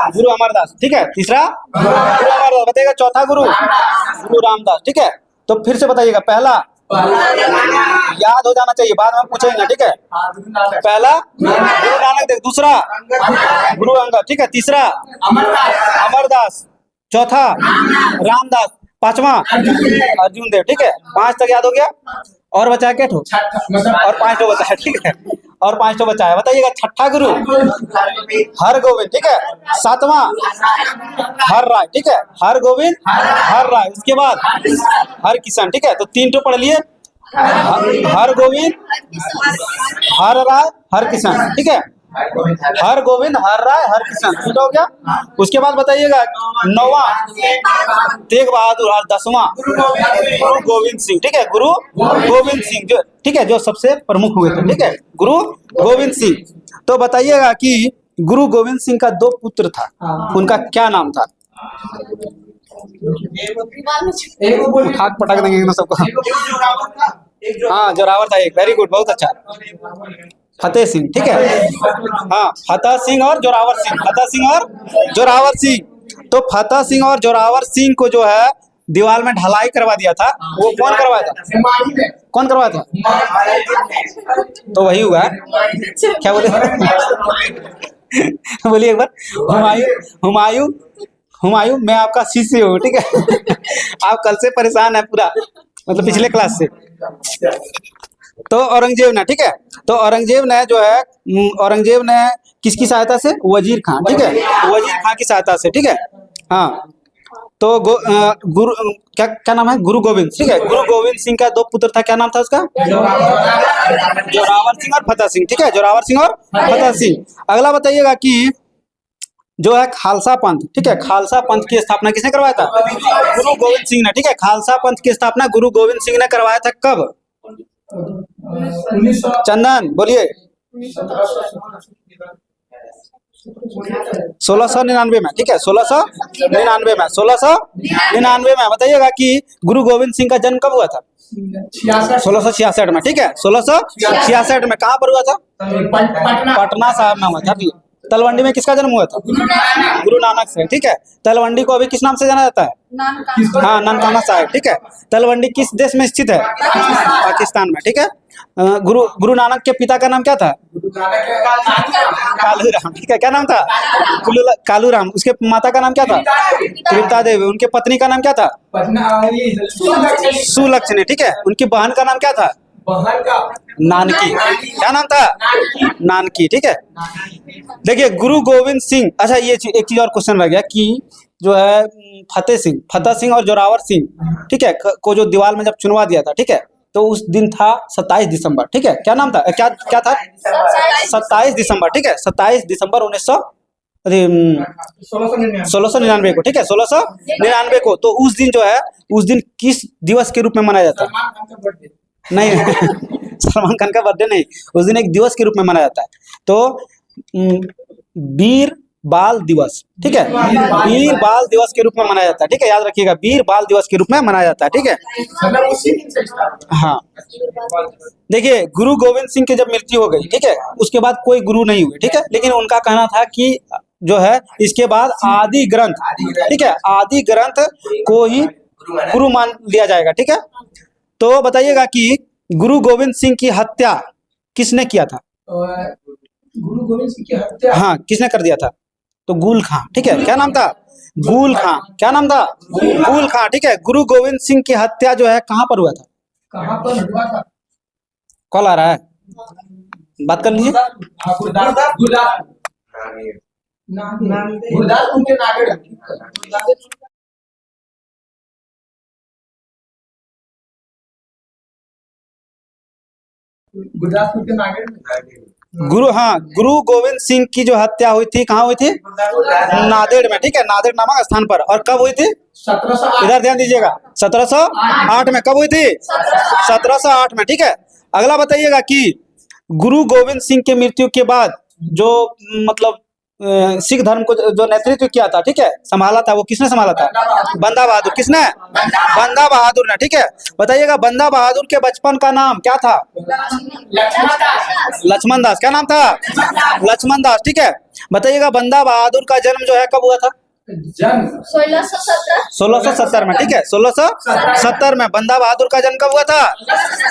गुरु अमरदास, ठीक है। तीसरा गुरु अमरदास, बताइएगा चौथा गुरु गुरु रामदास, ठीक है। तो फिर से बताइएगा, पहला याद हो जाना चाहिए, बाद में पूछेंगे, ठीक है। पहला गुरु नानक देव, दूसरा गुरु अंगद, ठीक है। तीसरा अमरदास, चौथा रामदास, पांचवा अर्जुन देव, ठीक है। 5 तक याद हो गया। और बचा है क्या ठो? और 5 ठो बचा है, ठीक है। और 5 ठो बचा है, बताइएगा। छठा गुरु हर गोविंद, ठीक है। सातवां हर राय, ठीक है। हर गोविंद हर राय, उसके बाद हर किशन, ठीक है। तो 3 ठो पढ़ लिए, हर गोविंद हर राय हर किशन, ठीक है। हर गोविंद हर राय हर किशन, ठीक हो गया। उसके बाद बताइएगा 9वां तेग बहादुर और 10वां गुरु गोविंद सिंह, ठीक है। गुरु गोविंद सिंह जो, ठीक है, जो सबसे प्रमुख हुए थे, ठीक है, गुरु गोविंद सिंह। तो बताइएगा कि गुरु गोविंद सिंह का 2 पुत्र था, उनका क्या नाम था? खाक पटक देंगे ना सबको। हाँ, जोरावर था एक, वेरी गुड, बहुत अच्छा। फतेह सिंह, ठीक है। हाँ, फतेह सिंह और जोरावर सिंह, फतेह सिंह और जोरावर सिंह। तो फतेह सिंह और जोरावर सिंह को जो है दीवार में ढलाई करवा दिया था, वो कौन करवाया था? कौन करवाया था? तो वही हुआ, क्या बोले? बोलिए एक बार। हुमायूं हुमायूं मैं आपका शिष्य हूँ, ठीक है। आप कल से परेशान है पूरा, मतलब पिछले क्लास से। तो औरंगजेब ने, ठीक है, तो औरंगजेब ने जो है, औरंगजेब ने किसकी सहायता से? वजीर खान, ठीक है, वजीर खान की सहायता से, ठीक है। हाँ, तो गुरु क्या क्या नाम है? गुरु गोविंद, ठीक है। गुरु गोविंद सिंह का 2 पुत्र था, क्या नाम था उसका? जोरावर सिंह और फतेह सिंह, ठीक है। जोरावर सिंह और फतेह सिंह। अगला बताइएगा कि जो है खालसा पंथ, ठीक है, खालसा पंथ की स्थापना किसने करवाया था? गुरु गोविंद सिंह ने, ठीक है। खालसा पंथ की स्थापना गुरु गोविंद सिंह ने करवाया था, कब? चंदन बोलिए। 1699 में, ठीक है। 1699 में, 1699 में। बताइएगा कि गुरु गोविंद सिंह का जन्म कब हुआ था? 1666 में, ठीक है। 1666 में कहाँ पर हुआ था? पटना साहब में हुआ था। तलवंडी में किसका जन्म हुआ था? गुरु नानक से, ठीक है। तलवंडी को अभी किस नाम से जाना जाता है? हाँ, ननकाना साहिब, ठीक है। तलवंडी किस देश में स्थित है? पाकिस्तान में, ठीक है। गुरु नानक के पिता का नाम क्या था? कालूराम, ठीक है। क्या नाम था? कालूराम। उसके माता का नाम क्या था? तृप्ता देवी। उनके पत्नी का नाम क्या था? सुलक्षणी, ठीक है। उनकी बहन का नाम क्या था? नानकी। क्या नाम था? नानकी, ठीक है। देखिए गुरु गोविंद सिंह, अच्छा ये एक चीज और क्वेश्चन रह गया कि जो है फतेह सिंह और जोरावर सिंह, ठीक है, को जो दीवार में जब चुनवा दिया था, ठीक है, तो उस दिन था 27 दिसंबर, ठीक है। क्या नाम था? क्या क्या था? 27 दिसंबर, ठीक है। 27 दिसंबर 1699 को, ठीक है, 1699 को। तो उस दिन जो है, उस दिन किस दिवस के रूप में मनाया जाता है? नहीं सलमान खान का बर्थडे नहीं, उस दिन एक दिवस के रूप में मनाया जाता है। तो वीर बाल दिवस, ठीक है, वीर बाल दिवस के रूप में मनाया जाता है, ठीक है। याद रखिएगा, वीर बाल दिवस के रूप में मनाया जाता है, ठीक है। हाँ, देखिए गुरु गोविंद सिंह की जब मृत्यु हो गई, ठीक है, उसके बाद कोई गुरु नहीं हुए, ठीक है। लेकिन उनका कहना था कि जो है इसके बाद आदि ग्रंथ, ठीक है, आदि ग्रंथ को ही गुरु मान लिया जाएगा, ठीक है। तो बताइएगा कि गुरु गोविंद सिंह की हत्या किसने किया था? गुरु गोविंद सिंह की हत्या, हाँ, किसने कर दिया था? तो गुल खां, ठीक है। क्या नाम था? गुल खां। क्या नाम था? गुल खां, ठीक है। गुरु गोविंद सिंह की हत्या जो है कहाँ पर हुआ था? कहाँ पर हुआ था? कॉल आ रहा है, बात कर लीजिए। गुरदासपुर के नागड़। गुरदासपुर के नागड़। गुरु गोविंद सिंह की जो हत्या हुई थी कहाँ हुई थी? नांदेड़ में, ठीक है, नांदेड़ नामक स्थान पर। और कब हुई थी? 1708। इधर ध्यान दीजिएगा, 1708 में। कब हुई थी? 1708 में, ठीक है। अगला बताइएगा कि गुरु गोविंद सिंह की मृत्यु के बाद जो मतलब सिख धर्म को जो नेतृत्व किया था, ठीक है, संभाला था, वो किसने संभाला था? बंदा बहादुर। किसने? बंदा बहादुर ने, ठीक है। बताइएगा बंदा बहादुर के बचपन का नाम क्या था? लक्ष्मण दास। क्या नाम था? लक्ष्मण दास, ठीक है। बताइएगा बंदा बहादुर का जन्म जो है कब हुआ था? जन्म 1670 में, ठीक है। 1670 में बंदा बहादुर का जन्म कब हुआ था?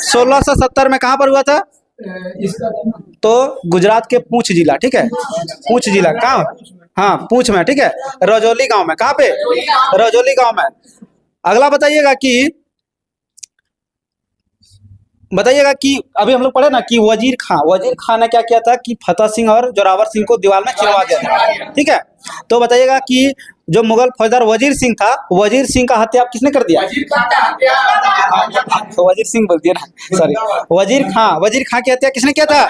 1670 में। कहाँ पर हुआ था? इसका तो गुजरात के पूंछ जिला, ठीक है। पूंछ जिला कहाँ? हाँ, पूंछ में, ठीक है। रजौली गांव में। कहाँ पे? रजौली गांव में। अगला बताइएगा कि अभी हम लोग पढ़े ना कि वजीर खां ने क्या किया था कि फतेह सिंह और जोरावर सिंह को दीवार में चिरवा दिया था, ठीक है। तो बताइएगा कि जो मुगल फौजदार वजीर सिंह था, वजीर सिंह का हत्या किसने कर दिया? वजीर सिंह बोल दिया ना, सॉरी। वजीर खां की हत्या किसने किया था?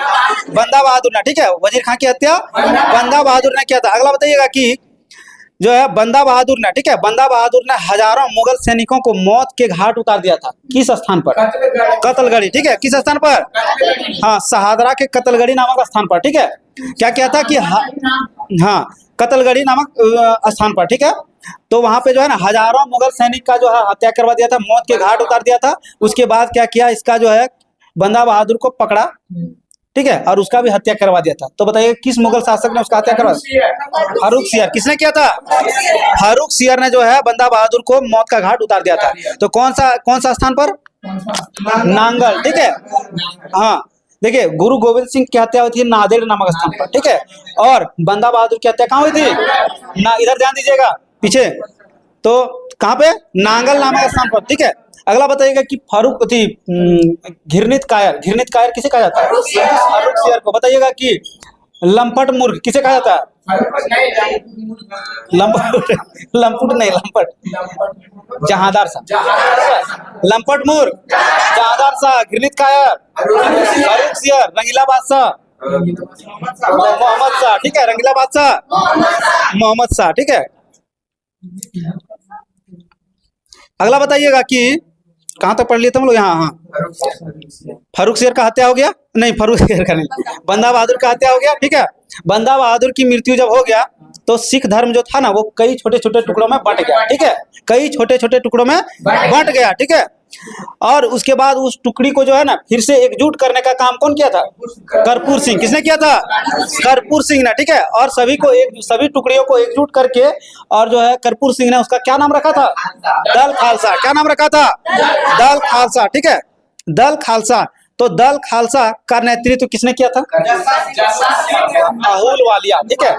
बंदा बहादुर ने, ठीक है। वजीर खां की हत्या बंदा बहादुर ने किया था। अगला बताइएगा कि जो है बंदा बहादुर ने, ठीक है, बंदा बहादुर ने हजारों मुगल सैनिकों को मौत के घाट उतार दिया था। किस स्थान पर? कतलगढ़ी, ठीक है। किस स्थान पर? हाँ, शहादरा के कतलगढ़ी नामक स्थान पर, ठीक है। क्या किया था कि हाँ, कतलगढ़ी नामक स्थान पर, ठीक है। तो वहां पे जो है ना हजारों मुगल सैनिक का जो है हत्या करवा दिया था, मौत के घाट उतार दिया था। उसके बाद क्या किया, इसका जो है बंदा बहादुर को पकड़ा, ठीक है, और उसका भी हत्या करवा दिया था। तो बताइए किस मुगल शासक ने उसका हत्या करवा? फारूक सियर। किसने किया था? फारूक सियर ने जो है बंदा बहादुर को मौत का घाट उतार दिया था। तो कौन सा स्थान पर? नांगल, ठीक है। हाँ, देखिए गुरु गोविंद सिंह की हत्या हुई थी नांदेड़ नामक स्थान पर, ठीक है। और बंदा बहादुर की हत्या कहाँ हुई थी? ना, इधर ध्यान दीजिएगा पीछे। तो कहाँ पे? नांगल नामक स्थान पर, ठीक है। अगला बताइएगा कि फारूक थी घिरनीत कायर किसे कहा जाता है? फारूक सियर को। बताइएगा कि लंपट मूर्ख किसे कहा जाता है? लंपट नहीं, लंपट जहादार सा, लंपट मूर्ख, जहादार सा, घिरनीत कायर, फारूक सियर, रंगीला बादशाह, मोहम्मद शाह, ठीक है। रंगीला बादशाह मोहम्मद शाह, ठीक है। अगला बताइएगा कि कहां तक पढ़ लिए तुम लोग? यहाँ, हाँ, फारूक शेर का हत्या हो गया, नहीं फारूक शेर का नहीं, बंदा बहादुर का हत्या हो गया, ठीक है। बंदा बहादुर की मृत्यु जब हो गया तो सिख धर्म जो था ना वो कई छोटे छोटे टुकड़ों में बंट गया, ठीक है। कई छोटे छोटे टुकड़ों में बंट गया, ठीक है। और उसके बाद उस टुकड़ी को जो है ना फिर से एकजुट करने का काम कौन किया था? कर्पूर सिंह। किसने किया था? कर्पूर सिंह ने, ठीक है। और सभी टुकड़ियों को एकजुट करके और जो है कर्पूर सिंह ने उसका क्या नाम रखा था? दल खालसा। क्या नाम रखा था? दल खालसा, ठीक है। दल खालसा। तो दल खालसा का नेतृत्व किसने किया था? आहुल वालिया, ठीक है।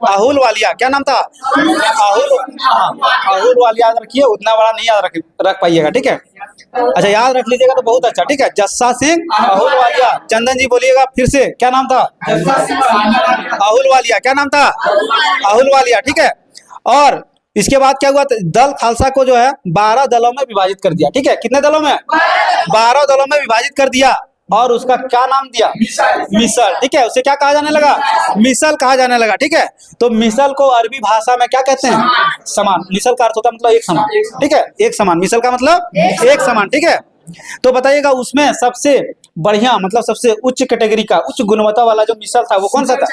आहुल वालिया, क्या नाम था? आहुल वालिया रखिए, उतना बड़ा नहीं याद रख पाइएगा, ठीक है। अच्छा, याद रख लीजिएगा तो बहुत अच्छा, ठीक है। जस्सा सिंह आहुल वालिया। चंदन जी बोलिएगा फिर से, क्या नाम था? आहुल वालिया। क्या नाम था? आहुल वालिया, ठीक है। और इसके बाद क्या हुआ? दल खालसा को जो है 12 दलों में विभाजित कर दिया, ठीक है। कितने दलों में? 12 दलों में विभाजित कर दिया। और उसका क्या नाम दिया? मिसल, ठीक है। उसे क्या कहा जाने लगा? मिसल कहा जाने लगा, ठीक है। तो मिसल को अरबी भाषा में क्या कहते हैं? समान। मिसल का अर्थ होता है मतलब एक समान, ठीक है। एक समान, मिसल का मतलब एक समान, ठीक है। तो बताइएगा उसमें सबसे बढ़िया मतलब सबसे उच्च कैटेगरी का, उच्च गुणवत्ता वाला जो मिसल था वो कौन सा था?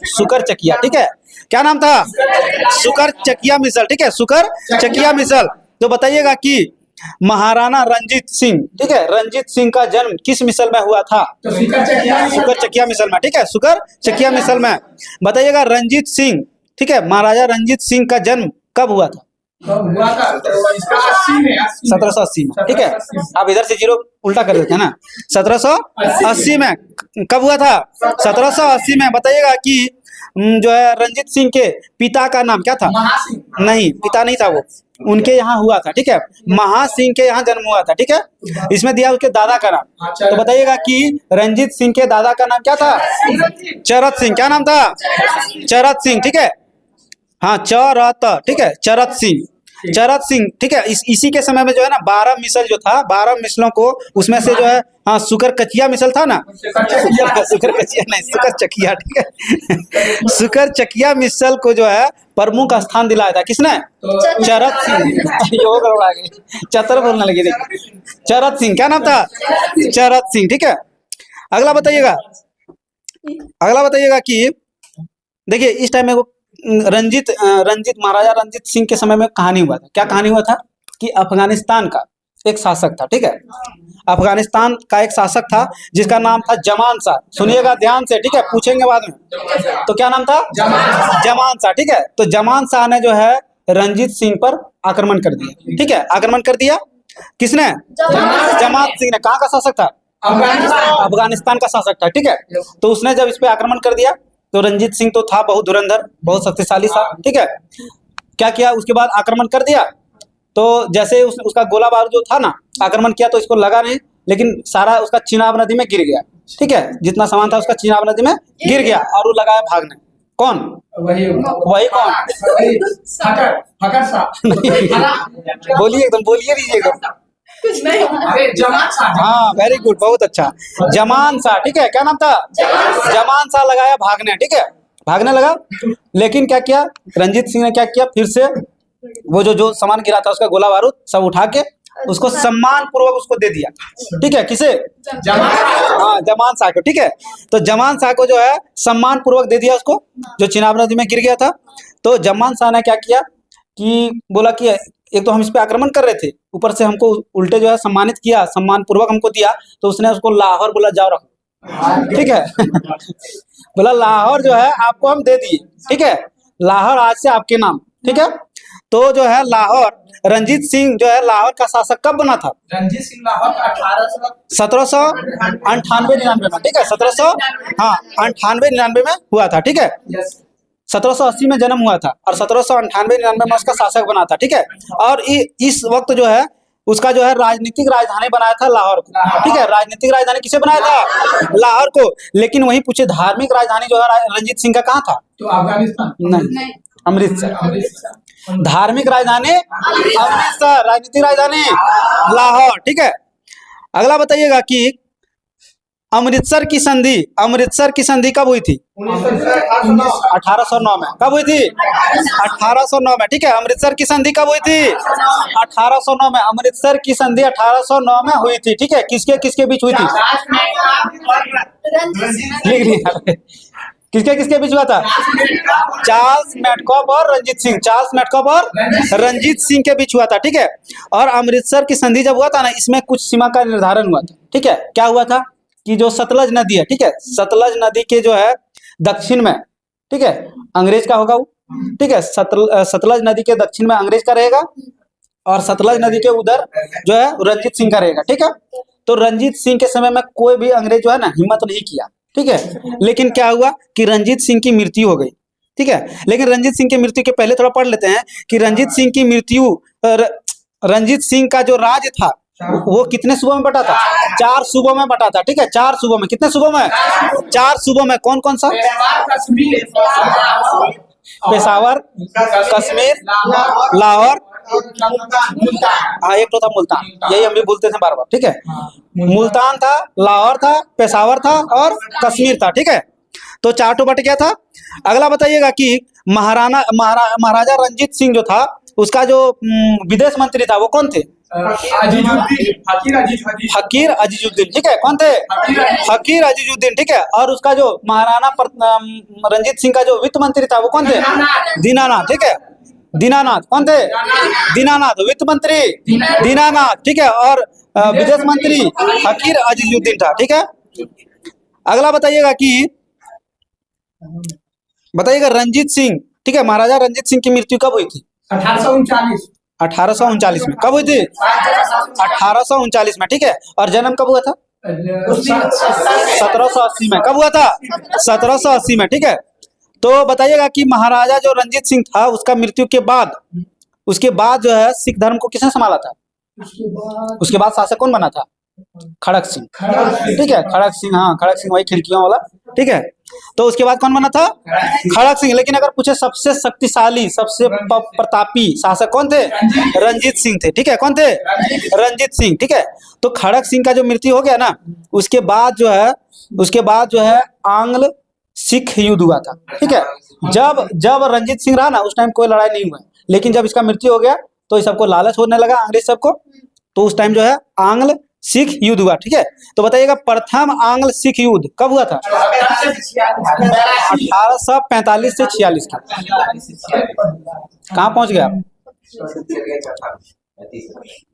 सुकर चकिया, ठीक है। क्या नाम था? सुकर चकिया मिसल, ठीक है। सुकर चकिया मिसल। तो बताइएगा कि महाराणा रंजीत सिंह, ठीक है, रंजीत सिंह का जन्म किस मिसल में हुआ था? सुकर चकिया मिसल में, ठीक है। सुकर चकिया मिसल में। बताइएगा रंजीत सिंह, ठीक है, महाराजा रंजीत सिंह का जन्म कब हुआ था? 1780 में, ठीक है। आप इधर से जीरो उल्टा कर देते हैं ना। 1780 में कब हुआ था? 1780 में। बताइएगा कि जो है रंजीत सिंह के पिता का नाम क्या था? नहीं, पिता नहीं था वो, उनके यहाँ हुआ था, ठीक है। महासिंह के यहाँ जन्म हुआ था, ठीक है। इसमें दिया उसके दादा का नाम। तो बताइएगा कि रंजीत सिंह के दादा का नाम क्या था? चरत सिंह। क्या नाम था? चरत सिंह, ठीक है। हाँ, चरत, ठीक है, चरत सिंह, चरत सिंह, ठीक है। इसी के समय में जो है ना 12 मिसल जो था, 12 मिसलों को उसमें से जो है हाँ सुकर कचिया मिसल था ना, सुकर कचिया नहीं, सुकर चकिया, ठीक है। सुकर चकिया मिसल को जो है प्रमुख स्थान दिलाया था किसने? चरत सिंह। योग गड़बड़ा गई, चतर बोलने लगे, चरत सिंह। क्या नाम था? चरत सिंह, ठीक है। अगला बताइएगा कि देखिए इस टाइम में वो रंजीत महाराजा रंजीत सिंह के समय में कहानी हुआ था। क्या कहानी हुआ था कि अफगानिस्तान का एक शासक था, ठीक है, अफगानिस्तान का एक शासक था जिसका नाम था जमान शाह। सुनिएगा ध्यान से, ठीक है, पूछेंगे बाद में। तो क्या नाम था? जमान शाह, ठीक है। तो जमान शाह ने जो है रंजीत सिंह पर आक्रमण कर दिया, ठीक है, आक्रमण कर दिया। किसने? जमान सिंह ने। कहाँ का शासक था? अफगानिस्तान का शासक था, ठीक है। तो उसने जब इस पे आक्रमण कर दिया तो रंजीत सिंह तो था बहुत धुरंधर, बहुत शक्तिशाली था, ठीक है। क्या किया उसके बाद? आक्रमण कर दिया। तो जैसे उसका गोला बारूद जो था ना, आक्रमण किया तो इसको लगा नहीं, लेकिन सारा उसका चिनाब नदी में गिर गया, ठीक है, जितना सामान था उसका चिनाब नदी में गिर गया और वो लगाया भागने। कौन? वही कौन? बोलिए एकदम, बोलिए दीजिए एकदम। जमान शाह। हाँ वेरी गुड, बहुत अच्छा, जमान शाह, ठीक है। क्या नाम था? जमान शाह लगाया भागने, ठीक है, भागने लगा। लेकिन क्या किया रंजीत सिंह ने? क्या किया? फिर से वो जो सामान गिरा था उसका गोला बारूद सब उठा के उसको सम्मान पूर्वक उसको दे दिया, ठीक है। किसे? हाँ जमान शाह को, ठीक है। तो जमान शाह को जो है सम्मान पूर्वक दे दिया उसको, जो चिनाब नदी में गिर गया था। तो जमान शाह ने क्या किया कि बोला कि एक तो हम इस पे आक्रमण कर रहे थे, ऊपर से हमको उल्टे जो है सम्मानित किया, सम्मान पूर्वक हमको दिया। तो उसने उसको लाहौर बोला, जाओ रखो, ठीक है। बोला लाहौर जो है आपको हम दे दिए, ठीक है, लाहौर आज से आपके नाम, ठीक है। तो जो है लाहौर, रंजीत सिंह जो है लाहौर का शासक कब बना था? रंजीत सिंह लाहौर 1798-99 में, ठीक है, 1798-99 में हुआ था, ठीक है। 1780 में जन्म हुआ था और 1798-99 में उसका शासक बना था, ठीक है। और इस वक्त जो है उसका जो है राजनीतिक राजधानी बनाया था लाहौर को, ठीक है। राजनीतिक राजधानी किसे बनाया था? लाहौर को। लेकिन वही पूछे धार्मिक राजधानी जो है रंजीत सिंह का कहाँ था? तो अफगानिस्तान नहीं, अमृतसर। धार्मिक राजधानी अमृतसर, राजनीतिक राजधानी लाहौर, ठीक है। अगला बताइएगा कि अमृतसर की संधि कब हुई थी? 1809 में। कब हुई थी? 1809 में, ठीक है। अमृतसर की संधि कब हुई थी? 1809 में। अमृतसर की संधि 1809 में हुई थी, ठीक है। किसके किसके बीच हुई थी? किसके किसके बीच हुआ था? चार्ल्स मेटकॉफ और रंजीत सिंह, चार्ल्स मेटकॉफ और रंजीत सिंह के बीच हुआ था, ठीक है। और अमृतसर की संधि जब हुआ था ना, इसमें कुछ सीमा का निर्धारण हुआ था, ठीक है। क्या हुआ था कि जो सतलज नदी है, ठीक है, सतलज नदी के जो है दक्षिण में, ठीक है, अंग्रेज का होगा वो, ठीक है। सतलज नदी के दक्षिण में अंग्रेज का रहेगा और सतलज नदी के उधर जो है रंजीत सिंह का रहेगा, ठीक है। तो रंजीत सिंह के समय में कोई भी अंग्रेज जो है ना हिम्मत नहीं किया, ठीक है। लेकिन क्या हुआ कि रंजीत सिंह की मृत्यु हो गई, ठीक है। लेकिन रंजीत सिंह की मृत्यु के पहले थोड़ा पढ़ लेते हैं कि रंजीत सिंह की मृत्यु, रंजीत सिंह का जो राज था वो कितने सूबों में बटा था? 4 सूबों में बटा था, ठीक है। 4 सूबों में। कितने सूबों में? 4 सूबों में। कौन कौन सा? पेशावर, कश्मीर, लाहौर, हाँ एक तो था मुल्तान, यही हम भी भूलते थे बार बार, ठीक है। मुल्तान था, लाहौर था, पेशावर था और कश्मीर था, ठीक है। तो 4 बट गया था। अगला बताइएगा कि महाराजा रंजीत सिंह जो था उसका जो विदेश मंत्री था वो कौन थे? फकीर अजीजुद्दीन, ठीक है। कौन थे? फकीर अजीजुद्दीन, ठीक है। और उसका जो महाराणा रंजीत सिंह का जो वित्त मंत्री था वो कौन थे? दीनानाथ, ठीक है। दीनानाथ कौन थे? दीनानाथ। वित्त मंत्री दीनानाथ, ठीक है। और विदेश मंत्री फकीर अजीजुद्दीन था, ठीक है। अगला बताइएगा रंजीत सिंह, ठीक है, महाराजा रंजीत सिंह की मृत्यु कब हुई थी? 1839 में। कब हुई थी? 1839 में, ठीक है। और जन्म कब हुआ था? 1780 में। कब हुआ था? 1780 में, ठीक है। तो बताइएगा कि महाराजा जो रंजीत सिंह था उसका मृत्यु के बाद, उसके बाद जो है सिख धर्म को किसने संभाला था? उसके बाद शासक कौन बना था? खड़क सिंह, ठीक है। खड़क सिंह, हाँ खड़क सिंह, वही खिड़कियों वाला, ठीक है। तो उसके बाद कौन बना था? खड़क सिंह। लेकिन अगर पूछे सबसे शक्तिशाली, सबसे प्रतापी शासक कौन थे? रंजीत सिंह थे, ठीक है। कौन थे? रंजीत सिंह, ठीक है। तो खड़क सिंह का जो मृत्यु हो गया ना, उसके बाद जो है आंग्ल सिख युद्ध हुआ था, ठीक है। जब रंजीत सिंह रहा ना उस टाइम कोई लड़ाई नहीं हुआ, लेकिन जब इसका मृत्यु हो गया तो सबको लालच होने लगा अंग्रेज सबको, तो उस टाइम जो है आंग्ल सिख युद्ध हुआ, ठीक है। तो बताइएगा प्रथम आंग्ल सिख युद्ध कब हुआ था? 1845 से 46 का। कहाँ पहुंच गया आप?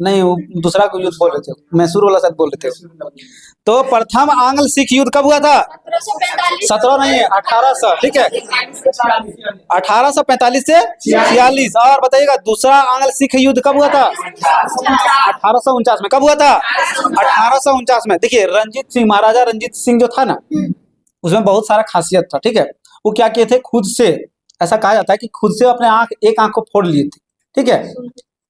नहीं, वो दूसरा को युद्ध बोल रहे थे, मैसूर वाला शायद बोल रहे थे। तो प्रथम आंग्ल सिख युद्ध कब हुआ था? 17 नहीं है, 1800, ठीक है। 1845 से 46। और बताइएगा दूसरा आंग्ल सिख युद्ध कब हुआ था? 1849 में। कब हुआ था? 1849 में। देखिए रंजीत सिंह, महाराजा रंजीत सिंह जो था ना, उसमें बहुत सारा खासियत था, ठीक है। वो क्या किए थे, खुद से, ऐसा कहा जाता है कि खुद से अपने एक आंख को फोड़ लिए थे, ठीक है।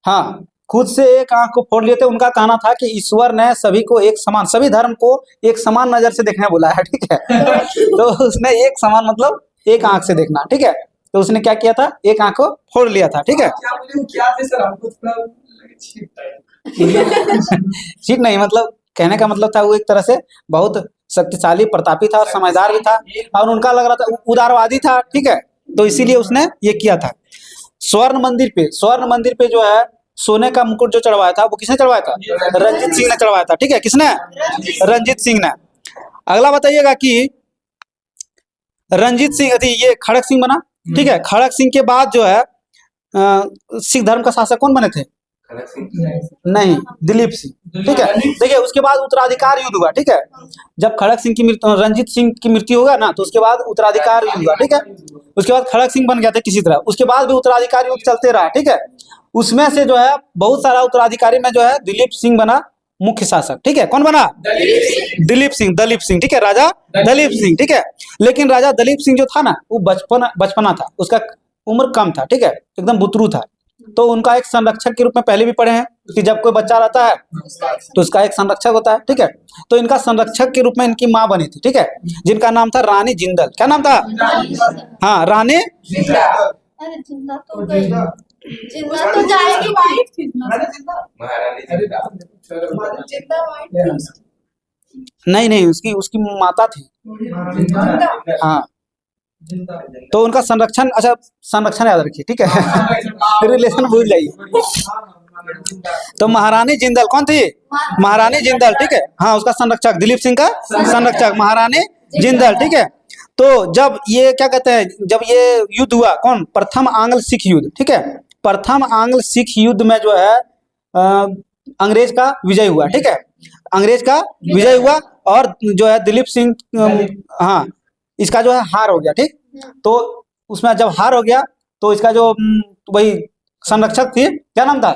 हाँ, खुद से एक आंख को फोड़ लिए थे। उनका कहना था कि ईश्वर ने सभी को एक समान, सभी धर्म को एक समान नजर से देखने बोला है, ठीक है। तो उसने एक समान मतलब एक आंख से देखना, ठीक है। तो उसने क्या किया था, एक आंख को फोड़ लिया था, ठीक है। क्या थे सर, हमको थोड़ा ठीक नहीं, मतलब कहने का मतलब था वो एक तरह से बहुत शक्तिशाली, प्रतापी था और समझदार भी था, और उनका लग रहा था उदारवादी था, ठीक है। तो इसीलिए उसने ये किया था। स्वर्ण मंदिर पे जो है सोने का मुकुट जो चढ़वाया था, वो किसने चढ़वाया था? रंजीत सिंह ने चढ़वाया था, ठीक है। किसने? रंजीत सिंह ने। अगला बताइएगा कि रंजीत सिंह, ये खड़क सिंह बना, ठीक है। खड़क सिंह के बाद जो है सिख धर्म का शासक कौन बने थे? नहीं, दिलीप सिंह, ठीक है। देखिए उसके बाद उत्तराधिकार युद्ध हुआ, ठीक है। जब खड़क सिंह की मृत्यु, रंजीत सिंह की मृत्यु होगा ना, तो उसके बाद उत्तराधिकार युद्ध हुआ, ठीक है। उसके बाद खड़क सिंह बन गया था किसी तरह, उसके बाद भी उत्तराधिकार युद्ध चलते रहा, ठीक है। उसमें से जो है बहुत सारा उत्तराधिकारी में जो है दिलीप सिंह बना मुख्य शासक, ठीक है। कौन बना? दलीप सिंह, ठीक है। राजा दलीप सिंह, ठीक है। लेकिन राजा दलीप सिंह जो था ना, वो बचपना था, उसका उम्र कम था, ठीक है, एकदम बुतरू था। तो उनका एक संरक्षक के रूप में पहले भी पढ़े हैं कि जब कोई बच्चा रहता है तो उसका एक संरक्षक होता है, ठीक है। तो इनका संरक्षक के रूप में इनकी माँ बनी थी, ठीक है, जिनका नाम था रानी जिंदल। क्या नाम था? हाँ, रानी जिंदा तो गई, जिंदा तो जाएगी, वाइफ थी नहीं, उसकी माता थी। हाँ, तो उनका संरक्षण, अच्छा संरक्षण याद रखिए, ठीक है। रिलेशन भूल जाइए। तो महारानी जिंदल कौन थी? महारानी जिंदल, ठीक है। हाँ, उसका संरक्षक, दिलीप सिंह का संरक्षक महारानी जिंदल, ठीक है। तो जब ये क्या कहते हैं, जब ये युद्ध हुआ, कौन? प्रथम आंग्ल सिख युद्ध, ठीक है। प्रथम आंग्ल सिख युद्ध में जो है अंग्रेज का विजय हुआ, ठीक है। अंग्रेज का विजय हुआ और जो है दिलीप सिंह, हाँ, इसका जो है हार हो गया, ठीक। तो उसमें जब हार हो गया तो इसका जो वही संरक्षक थी, क्या नाम था?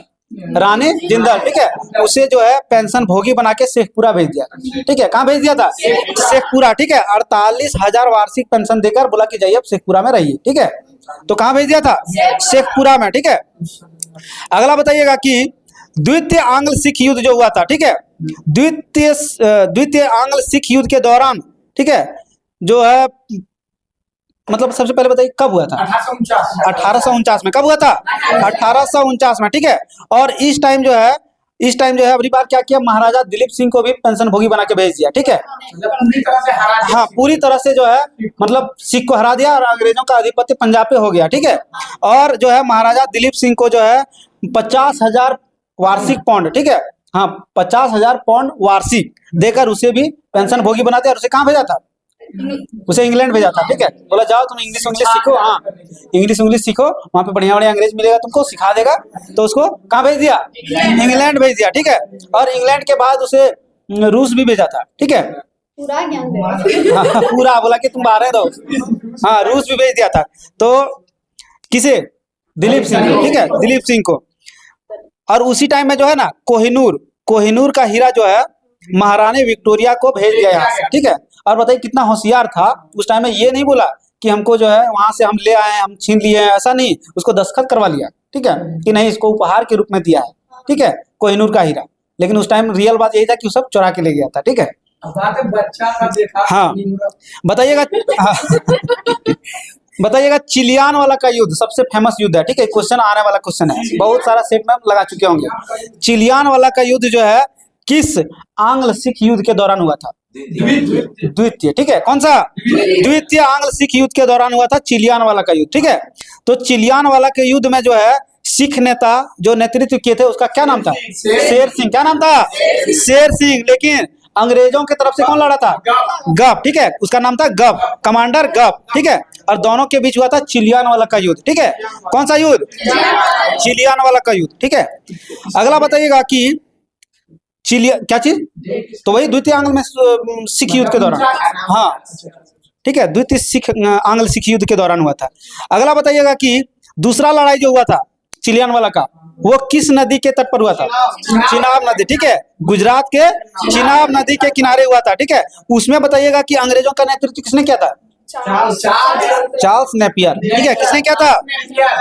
रानी जिंदल, ठीक है। उसे जो है पेंशन भोगी बना के शेखपुरा भेज दिया, ठीक है। कहाँ भेज दिया था? शेखपुरा, ठीक है। 48,000 वार्षिक पेंशन देकर बोला कि जाइए अब शेखपुरा में रहिए, ठीक है। तो कहाँ भेज दिया था? शेखपुरा में, ठीक है। अगला बताइएगा कि द्वितीय आंग्ल सिख युद्ध जो हुआ था, ठीक है। द्वितीय आंग्ल सिख युद्ध के दौरान, ठीक है, जो है मतलब सबसे पहले बताइए कब हुआ था? 1849 में। कब हुआ था? 1849 में, ठीक है। और इस टाइम जो है अगली बार क्या किया, महाराजा दिलीप सिंह को भी पेंशन भोगी बना के भेज दिया, ठीक है। हाँ, पूरी तरह से जो है मतलब सिख को हरा दिया और अंग्रेजों का आधिपत्य पंजाब पे हो गया, ठीक है। और जो है महाराजा दिलीप सिंह को जो है 50,000 वार्षिक पाउंड, ठीक है, हाँ 50,000 पाउंड वार्षिक देकर उसे भी पेंशन भोगी बनाते, और उसे कहाँ भेजा था? उसे इंग्लैंड भेजा था, ठीक है। बोला जाओ तुम इंग्लिश सीखो, हाँ इंग्लिश सीखो, वहाँ पे बढ़िया अंग्रेज मिलेगा तुमको, सिखा देगा। तो उसको कहाँ भेज दिया? इंग्लैंड भेज दिया, ठीक है। और इंग्लैंड के बाद उसे रूस भी भेजा था, ठीक है। पूरा ज्ञान दे, हाँ, पूरा बोला कि तुम बाहर रहो, हाँ रूस भी भेज दिया था। तो किसे? दिलीप सिंह को, ठीक है, दिलीप सिंह को। और उसी टाइम में जो है ना कोहिनूर का हीरा जो है महारानी विक्टोरिया को भेज दिया यहाँ से, ठीक है। और बताइए कितना होशियार था उस टाइम में, ये नहीं बोला कि हमको जो है वहां से हम ले आए, हम छीन लिए हैं, ऐसा नहीं, उसको दस्तखत करवा लिया, ठीक है, कि नहीं इसको उपहार के रूप में दिया है, ठीक है, कोहिनूर का हीरा। लेकिन उस टाइम रियल बात यही था कि वो सब चुरा के ले गया था, ठीक है। बच्चा था देखा। हाँ, बताइएगा बताइएगा चिलियान वाला का युद्ध सबसे फेमस युद्ध है, ठीक है। क्वेश्चन आने वाला क्वेश्चन है, बहुत सारा सेट में लगा चुके होंगे। चिलियान वाला का युद्ध जो है किस आंग्ल सिख युद्ध के दौरान हुआ था? द्वितीय, ठीक है। कौन सा? द्वितीय आंग्ल सिख युद्ध के दौरान हुआ था चिलियान वाला का युद्ध, ठीक है। तो चिलियान वाला के युद्ध में जो है सिख नेता जो नेतृत्व किए थे उसका क्या नाम था? शेर सिंह। क्या नाम था? शेर सिंह। लेकिन अंग्रेजों की तरफ से कौन लड़ा था? गप। ठीक है, उसका नाम था गप, कमांडर गप। ठीक है, और दोनों के बीच हुआ था चिलियान वाला का युद्ध। ठीक है, कौन सा युद्ध? चिलियान वाला का युद्ध। ठीक है, अगला बताइएगा कि चिलिया क्या चीज? तो वही द्वितीय आंग्ल में सिख युद्ध के दौरान। हाँ ठीक है, द्वितीय सिख आंग्ल सिख युद्ध के दौरान हुआ था। अगला बताइएगा कि दूसरा लड़ाई जो हुआ था चिलियान वाला का, वो किस नदी के तट पर हुआ था? चिनाब नदी। ठीक है, गुजरात के चिनाब नदी के किनारे हुआ था। ठीक है, उसमें बताइएगा कि अंग्रेजों का नेतृत्व किसने किया था? Charles Napier. ठीक है, किसने किया था?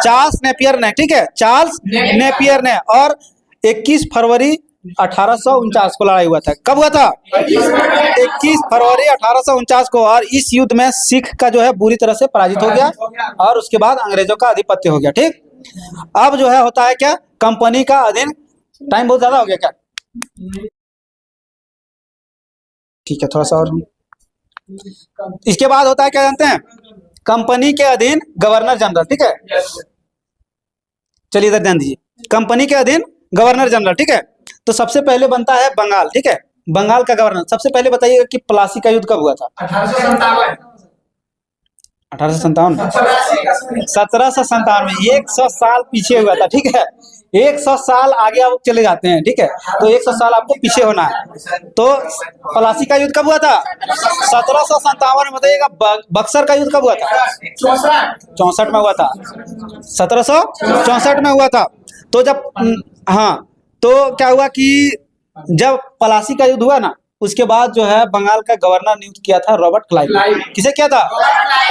चार्ल्स नेपियर ने। ठीक है, चार्ल्स नेपियर ने। और 21 फरवरी 1849 को लड़ाई हुआ था। कब हुआ था? 21 फरवरी 1849 को। और इस युद्ध में सिख का जो है बुरी तरह से पराजित हो गया और उसके बाद अंग्रेजों का आधिपत्य हो गया। ठीक, अब जो है होता है क्या? कंपनी का अधीन। टाइम बहुत ज्यादा हो गया क्या? ठीक है, थोड़ा सा और। इसके बाद होता है क्या जानते हैं? कंपनी के अधीन गवर्नर जनरल। ठीक है, चलिए इधर ध्यान दीजिए। कंपनी के अधीन गवर्नर जनरल। ठीक है, तो सबसे पहले बनता है बंगाल। ठीक है, बंगाल का गवर्नर। सबसे पहले बताइएगा कि प्लासी का युद्ध कब हुआ था? 1857। 1757 में 100 साल पीछे हुआ था। ठीक है, 100 साल आगे आप चले जाते हैं। ठीक है, तो 100 साल आपको पीछे होना है। तो प्लासी का युद्ध कब हुआ था? 1757 में। बताइएगा बक्सर का युद्ध कब हुआ था? 64 में हुआ था। 1764 में हुआ था। तो जब हाँ, तो क्या हुआ कि जब प्लासी का युद्ध हुआ ना, उसके बाद जो है बंगाल का गवर्नर नियुक्त किया था रॉबर्ट क्लाइव। किसे किया था?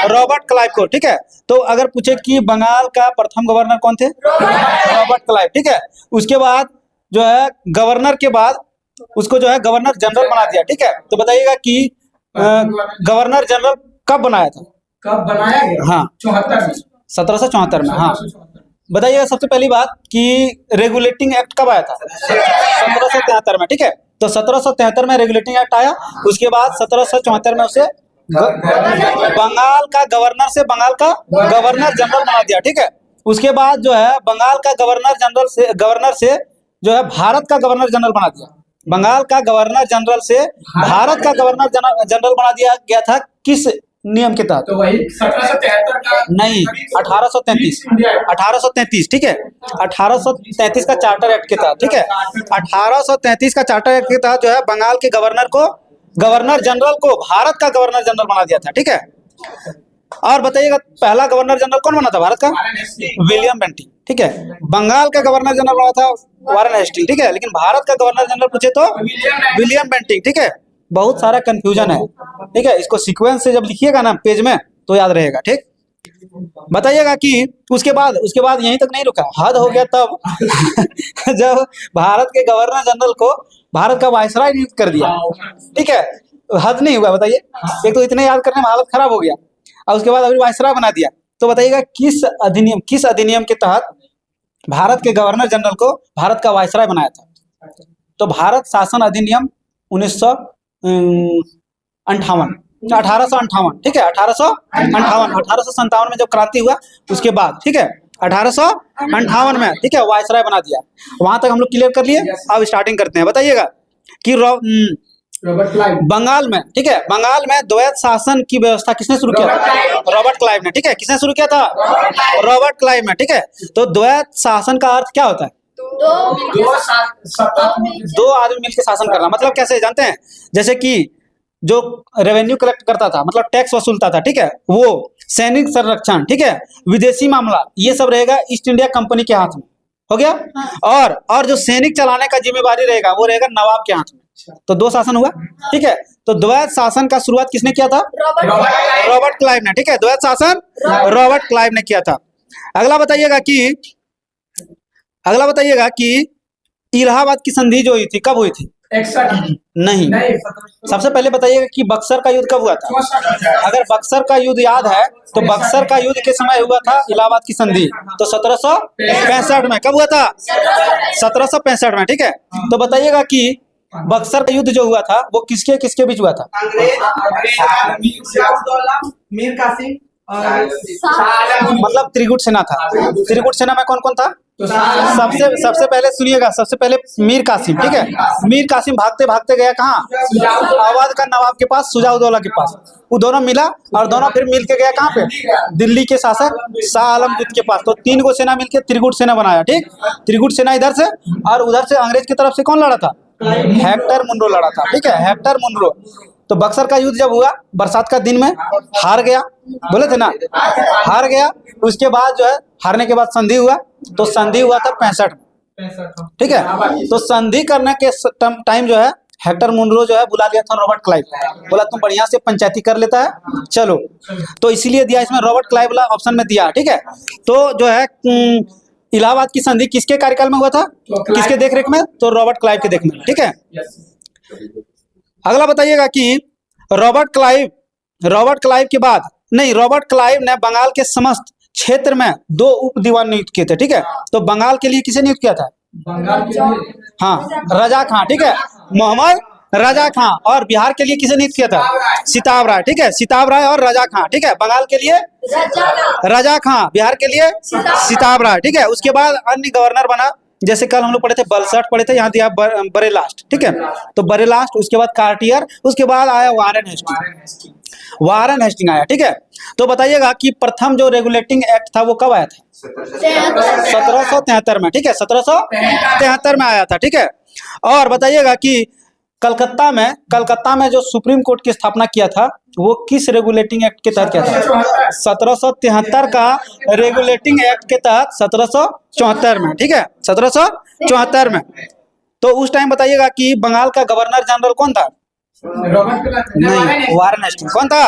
रॉबर्ट क्लाइव को। ठीक है, तो अगर पूछे कि बंगाल का प्रथम गवर्नर कौन थे? Robert Clive. ठीक है, उसके बाद जो है गवर्नर के बाद उसको जो है गवर्नर जनरल बना दिया। ठीक है, तो बताइएगा कि गवर्नर जनरल कब बनाया था? कब बनाया गया? हाँ, 1774 में। हाँ, बताइएगा सबसे पहली बात कि रेगुलेटिंग एक्ट कब आया था? 1773 में। ठीक है, तो 1773 में रेगुलेटिंग एक्ट आया। उसके बाद 1774 में उसे बंगाल का गवर्नर से बंगाल का गवर्नर जनरल बना दिया। ठीक है, उसके बाद जो है बंगाल का गवर्नर से जो है भारत का गवर्नर जनरल बना दिया। बंगाल का गवर्नर जनरल से भारत का गवर्नर जनरल बना दिया गया था। किस नियम के तहत? तो वही 1773 का नहीं, 1833। ठीक है, 1833 का चार्टर एक्ट के तहत। ठीक है, 1833 का चार्टर एक्ट के तहत जो है बंगाल के गवर्नर जनरल को भारत का गवर्नर जनरल बना दिया था। ठीक है, और बताइएगा पहला गवर्नर जनरल कौन बना था भारत का? William Bentinck. ठीक है, बंगाल का गवर्नर जनरल बना था वारेन हेस्टिंग। ठीक है, लेकिन भारत का गवर्नर जनरल पूछे तो विलियम बेंटिंग। ठीक है, बहुत सारा कंफ्यूजन है। ठीक है, इसको सीक्वेंस से जब लिखिएगा ना पेज में तो याद रहेगा। ठीक, बताइएगा कि उसके बाद यहीं तक नहीं रुका, हद हो गया तब जब भारत के गवर्नर जनरल को भारत का वायसराय नियुक्त कर दिया। ठीक है, हद नहीं हुआ। बताइए, एक तो इतने याद करने में हालत खराब हो गया और उसके बाद अभी वायसराय बना दिया। तो बताइएगा किस अधिनियम के तहत भारत के गवर्नर जनरल को भारत का वायसराय बनाया था? तो भारत शासन अधिनियम 1858। ठीक है, 1857 में जब क्रांति हुआ उसके बाद। ठीक है, 1858 में। ठीक है, वायसराय बना दिया। वहां तक हम लोग क्लियर कर लिए। अब स्टार्टिंग करते हैं। बताइएगा कि बंगाल में। ठीक है, बंगाल में द्वैत शासन की व्यवस्था किसने शुरू किया था? रॉबर्ट क्लाइव ने। ठीक है, किसने शुरू किया था? रॉबर्ट क्लाइव ने। ठीक है, तो द्वैत शासन का अर्थ क्या होता है? दो आदमी मिलकर शासन करना। मतलब कैसे जानते हैं? जैसे कि जो रेवेन्यू कलेक्ट करता था, मतलब टैक्स वसूलता था। ठीक है, वो सैनिक संरक्षण, ठीक है, विदेशी मामला, ये सब रहेगा ईस्ट इंडिया कंपनी के हाथ में। हो गया। और जो सैनिक चलाने का जिम्मेवारी रहेगा वो रहेगा नवाब के हाथ में। तो दो शासन हुआ। ठीक है, तो द्वैत शासन का शुरुआत किसने किया था? रॉबर्ट क्लाइव ने। ठीक है, द्वैत शासन रॉबर्ट क्लाइव ने किया था। अगला बताइएगा कि इलाहाबाद की संधि जो हुई थी कब हुई थी? 61 नहीं, सबसे पहले बताइएगा कि बक्सर का युद्ध कब हुआ था? अगर बक्सर का युद्ध याद है तो बक्सर का युद्ध के समय हुआ था इलाहाबाद की संधि, तो 1765 में। कब हुआ था? 1765 में। ठीक है, तो बताइएगा कि बक्सर का युद्ध जो हुआ था वो किसके बीच हुआ था? मीर कासिम, मतलब त्रिगुट सेना था। त्रिगुट सेना में कौन कौन था? तो सबसे पहले सुनिएगा, सबसे पहले मीर कासिम, ठीक है। मीर कासिम भागते भागते गया कहाँ? अवध का नवाब के पास, शुजा-उद-दौला के पास। वो दोनों मिला और दोनों फिर मिल के गया कहाँ पे? दिल्ली के शासक शाह आलम के पास। तो 3 गो सेना मिलके त्रिगुट सेना बनाया, ठीक। त्रिगुट सेना इधर से और उधर से अंग्रेज की तरफ से कौन लड़ा था? हेक्टर मुनरो लड़ा था, ठीक है, हेक्टर मुनरो। तो बक्सर का युद्ध जब हुआ बरसात का दिन में, हार गया, बोले थे ना, हार गया। उसके बाद जो है हारने के बाद संधि हुआ, तो संधि हुआ था 65 में, ठीक है। तो संधि करने के टाइम जो है हेक्टर मुनरो जो है बुला लिया था रॉबर्ट क्लाइव, बोला तुम बढ़िया से पंचायती कर लेता है, चलो। तो इसीलिए दिया इसमें रॉबर्ट क्लाइव वाला ऑप्शन में दिया, ठीक है। तो जो है इलाहाबाद की संधि किसके कार्यकाल में हुआ था, किसके देखरेख में? तो रॉबर्ट क्लाइव के देख में, ठीक है। अगला बताइएगा कि रॉबर्ट क्लाइव के बाद नहीं, रॉबर्ट क्लाइव ने बंगाल के समस्त क्षेत्र में 2 उप दीवान नियुक्त किए थे, ठीक है। तो बंगाल के लिए किसे नियुक्त किया था? बंगाल के लिए हाँ, रजा खां, ठीक है, मोहम्मद रजा खां। और बिहार के लिए किसे नियुक्त किया था? सिताब राय, ठीक है, सिताब राय और रजा खां, ठीक है। बंगाल के लिए रजा खां, बिहार के लिए सिताब राय, ठीक है। उसके बाद अन्य गवर्नर बना, जैसे कल हम लोग पढ़े थे बलसठ पढ़े थे, यहाँ दिया बरेलास्ट, ठीक है। तो बरेलास्ट, उसके बाद कार्टियर, उसके बाद आया वारेन हेस्टिंग आया, ठीक है। तो बताइएगा कि प्रथम जो रेगुलेटिंग एक्ट था वो कब आया था? 1773 में, ठीक है, 1773 में आया था, ठीक है। और बताइएगा कि कलकत्ता में जो सुप्रीम कोर्ट की स्थापना किया था वो किस रेगुलेटिंग एक्ट के तहत किया था? 1773 का रेगुलेटिंग एक्ट के तहत 1774 में, ठीक है, 1774 में। तो उस टाइम बताइएगा कि बंगाल का गवर्नर जनरल कौन था? नहीं, वारेन हेस्टिंग। कौन था?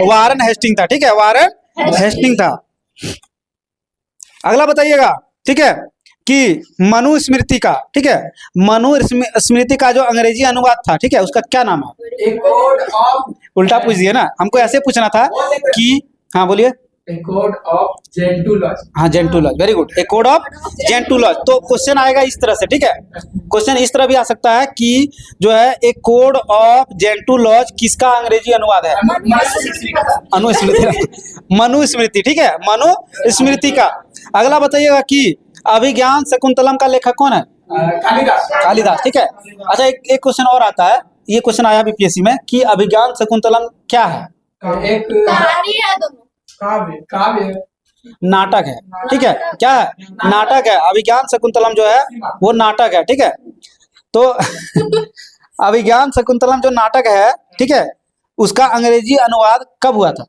वारेन हेस्टिंग था, ठीक है, वारेन हेस्टिंग था। अगला बताइएगा, ठीक है, कि मनुस्मृति का, ठीक है, मनुस्मृति का जो अंग्रेजी अनुवाद था, ठीक है, उसका क्या नाम है? उल्टा पूछ दिए ना, हमको ऐसे पूछना था कि, हाँ बोलिए। Code of Gentoo laws. हाँ, Gentoo laws, very good, a code of Gentoo laws. तो क्वेश्चन आएगा इस तरह से, ठीक है। क्वेश्चन इस तरह भी आ सकता है कि जो है एक कोड ऑफ जेंटू लॉज किसका अंग्रेजी अनुवाद है? मनुस्मृति, ठीक है, मनुस्मृति का। अगला बताइएगा कि अभिज्ञान शकुंतलम का लेखक कौन है? कालिदास, ठीक है। अच्छा, एक क्वेश्चन और आता है, ये क्वेश्चन आया बीपीएससी में कि अभिज्ञान शकुंतलम क्या है? एक कहानी है दोनों। काव्य नाटक है, ठीक है, क्या है? नाटक है। अभिज्ञान शकुंतलम जो है वो नाटक है, ठीक है। तो अभिज्ञान शकुंतलम जो नाटक है, ठीक है, उसका अंग्रेजी अनुवाद कब हुआ था?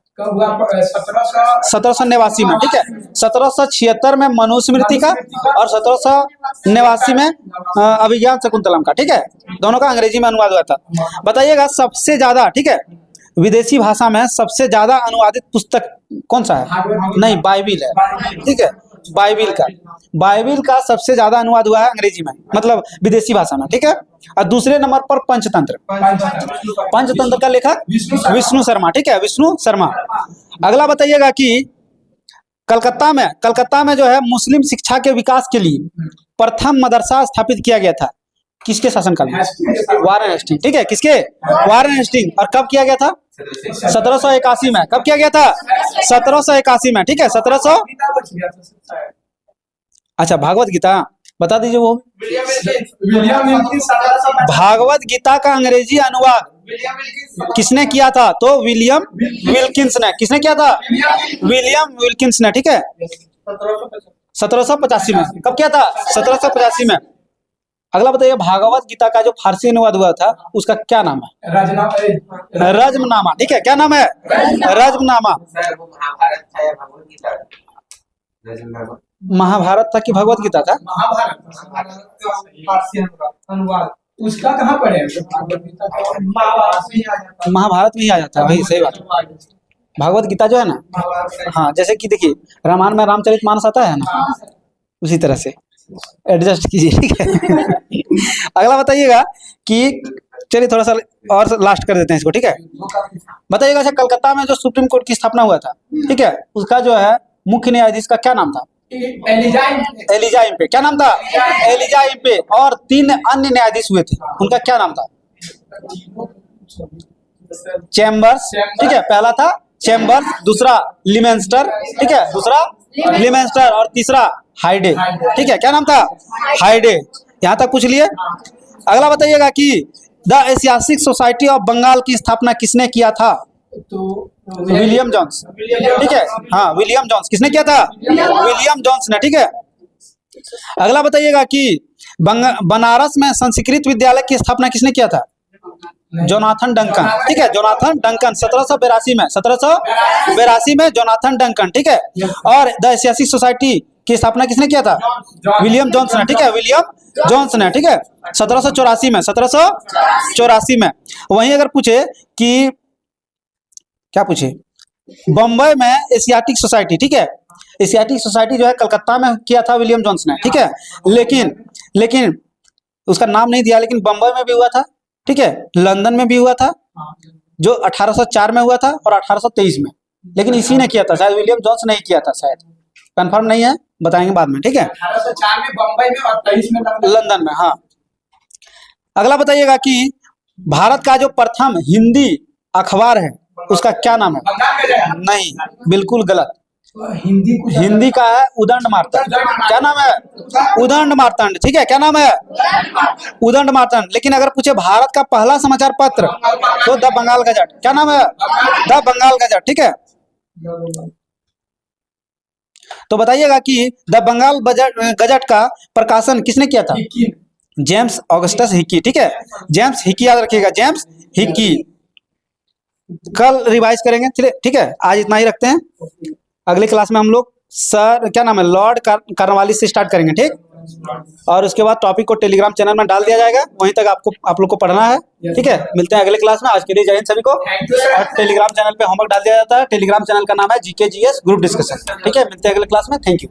1789 में, ठीक है। 1776 में मनुस्मृति का और 1789 में अभिज्ञान शकुंतलम का, ठीक है, दोनों का अंग्रेजी में अनुवाद हुआ था। बताइएगा सबसे ज्यादा, ठीक है, विदेशी भाषा में सबसे ज्यादा अनुवादित पुस्तक कौन सा है? नहीं, बाइबिल है, ठीक है, बाइबिल का सबसे ज्यादा अनुवाद हुआ है अंग्रेजी में, मतलब विदेशी भाषा में, ठीक है। और दूसरे नंबर पर पंचतंत्र का लेखक विष्णु शर्मा, ठीक है, विष्णु शर्मा। अगला बताइएगा कि कलकत्ता में जो है मुस्लिम शिक्षा के विकास के लिए प्रथम मदरसा स्थापित किया गया था, किसके शासनकाल में? वारेन हेस्टिंग, ठीक है, किसके? Warren Hastings. और कब किया गया था? 1781 में। कब किया गया था? 1781 में, ठीक है, 1700। अच्छा, भागवत गीता बता दीजिए वो। भागवत गीता का अंग्रेजी अनुवाद किसने किया था? तो विलियम विल्किंस ने। किसने किया था? विलियम विल्किंस ने, ठीक है, 1785 में। कब किया था? 1785 में। अगला बताइए, भागवत गीता का जो फारसी अनुवाद हुआ था उसका क्या नाम है? रज्मनामा, ठीक है, क्या नाम है? रज्मनामा। महाभारत था कि भगवत गीता था? अनुवाद उसका कहाँ पढ़े? महाभारत में ही आ जाता है, वही सही बात है। भगवत गीता जो है ना, हाँ, जैसे कि देखिए रामायण में रामचरितमानस आता है ना, उसी तरह से एडजस्ट कीजिए, ठीक है। अगला बताइएगा कि, चलिए थोड़ा सा और लास्ट कर देते हैं इसको, ठीक है। बताइएगा, अच्छा, कलकत्ता में जो सुप्रीम कोर्ट की स्थापना हुआ था, ठीक है, उसका जो है मुख्य न्यायाधीश का क्या नाम था? Elijah Impey. क्या नाम था? Elijah Impey. और 3 अन्य न्यायाधीश हुए थे, उनका क्या नाम था? चैम्बर्स, ठीक है, पहला था चैम्बर्स, दूसरा लिमेंस्टर, ठीक है, दूसरा लिमेंस्टर, और तीसरा हाइडे। ठीक है, क्या नाम था? हाइडे। यहाँ तक पूछ लिए। अगला बताइएगा कि the Asiatic Society of Bengal की स्थापना किसने किया था? तो विलियम जोन्स। ठीक है, हाँ, विलियम जोन्स। किसने किया था? विलियम जोन्स ने। ठीक है, अगला बताइएगा कि बनारस में संस्कृत विद्यालय की स्थापना किसने किया था? Jonathan Duncan. ठीक है, जोनाथन डंकन 1782 में जोनाथन डंकन। ठीक है, और द एशियाटिक सोसाइटी की स्थापना किसने किया था? विलियम जोन्स ने। ठीक है, विलियम जोन्स ने। ठीक है, 1784 में। वहीं अगर पूछे कि क्या पूछे, बम्बई में एशियाटिक सोसाइटी, ठीक है, एशियाटिक सोसाइटी जो है कलकत्ता में किया था विलियम जोन्स ने। ठीक है, लेकिन उसका नाम नहीं दिया, लेकिन बम्बई में भी हुआ था। ठीक है, लंदन में भी हुआ था, जो 1804 में हुआ था, और 1823 में। लेकिन इसी ने किया था, शायद विलियम जोन्स ने ही किया था, शायद, कंफर्म नहीं है, बताएंगे बाद में। ठीक है, 1804 में बम्बई में और 23 में लंदन में। हाँ, अगला बताइएगा कि भारत का जो प्रथम हिंदी अखबार है उसका क्या नाम है? बंगाल में जाए। नहीं, बिल्कुल गलत। हिंदी कुछ हिंदी का है उदंड मार्तंड। क्या नाम है? उदंड मार्तंड। ठीक है, क्या नाम है? उदंड मार्तंड। लेकिन अगर पूछे भारत का पहला समाचार पत्र, तो द बंगाल गजट। क्या नाम है? The Bengal gazette. ठीक है, तो बताइएगा कि द बंगाल गजट का प्रकाशन किसने किया था? James Augustus Hicky. ठीक है, जेम्स हिकी याद रखिएगा, जेम्स हिकी। कल रिवाइज करेंगे। चलिए, ठीक है, आज इतना ही रखते हैं। अगले क्लास में हम लोग सर क्या नाम है, लॉर्ड कार्नवालिस से स्टार्ट करेंगे। ठीक, और उसके बाद टॉपिक को टेलीग्राम चैनल में डाल दिया जाएगा, वहीं तक आप लोग को पढ़ना है। ठीक है, मिलते हैं अगले क्लास में। आज के लिए जय हिंद सभी को। और टेलीग्राम चैनल पे होमवर्क डाल दिया जाता है। टेलीग्राम चैनल का नाम है GKGS ग्रुप डिस्कशन। ठीक है, मिलते हैं अगले क्लास में। Thank you.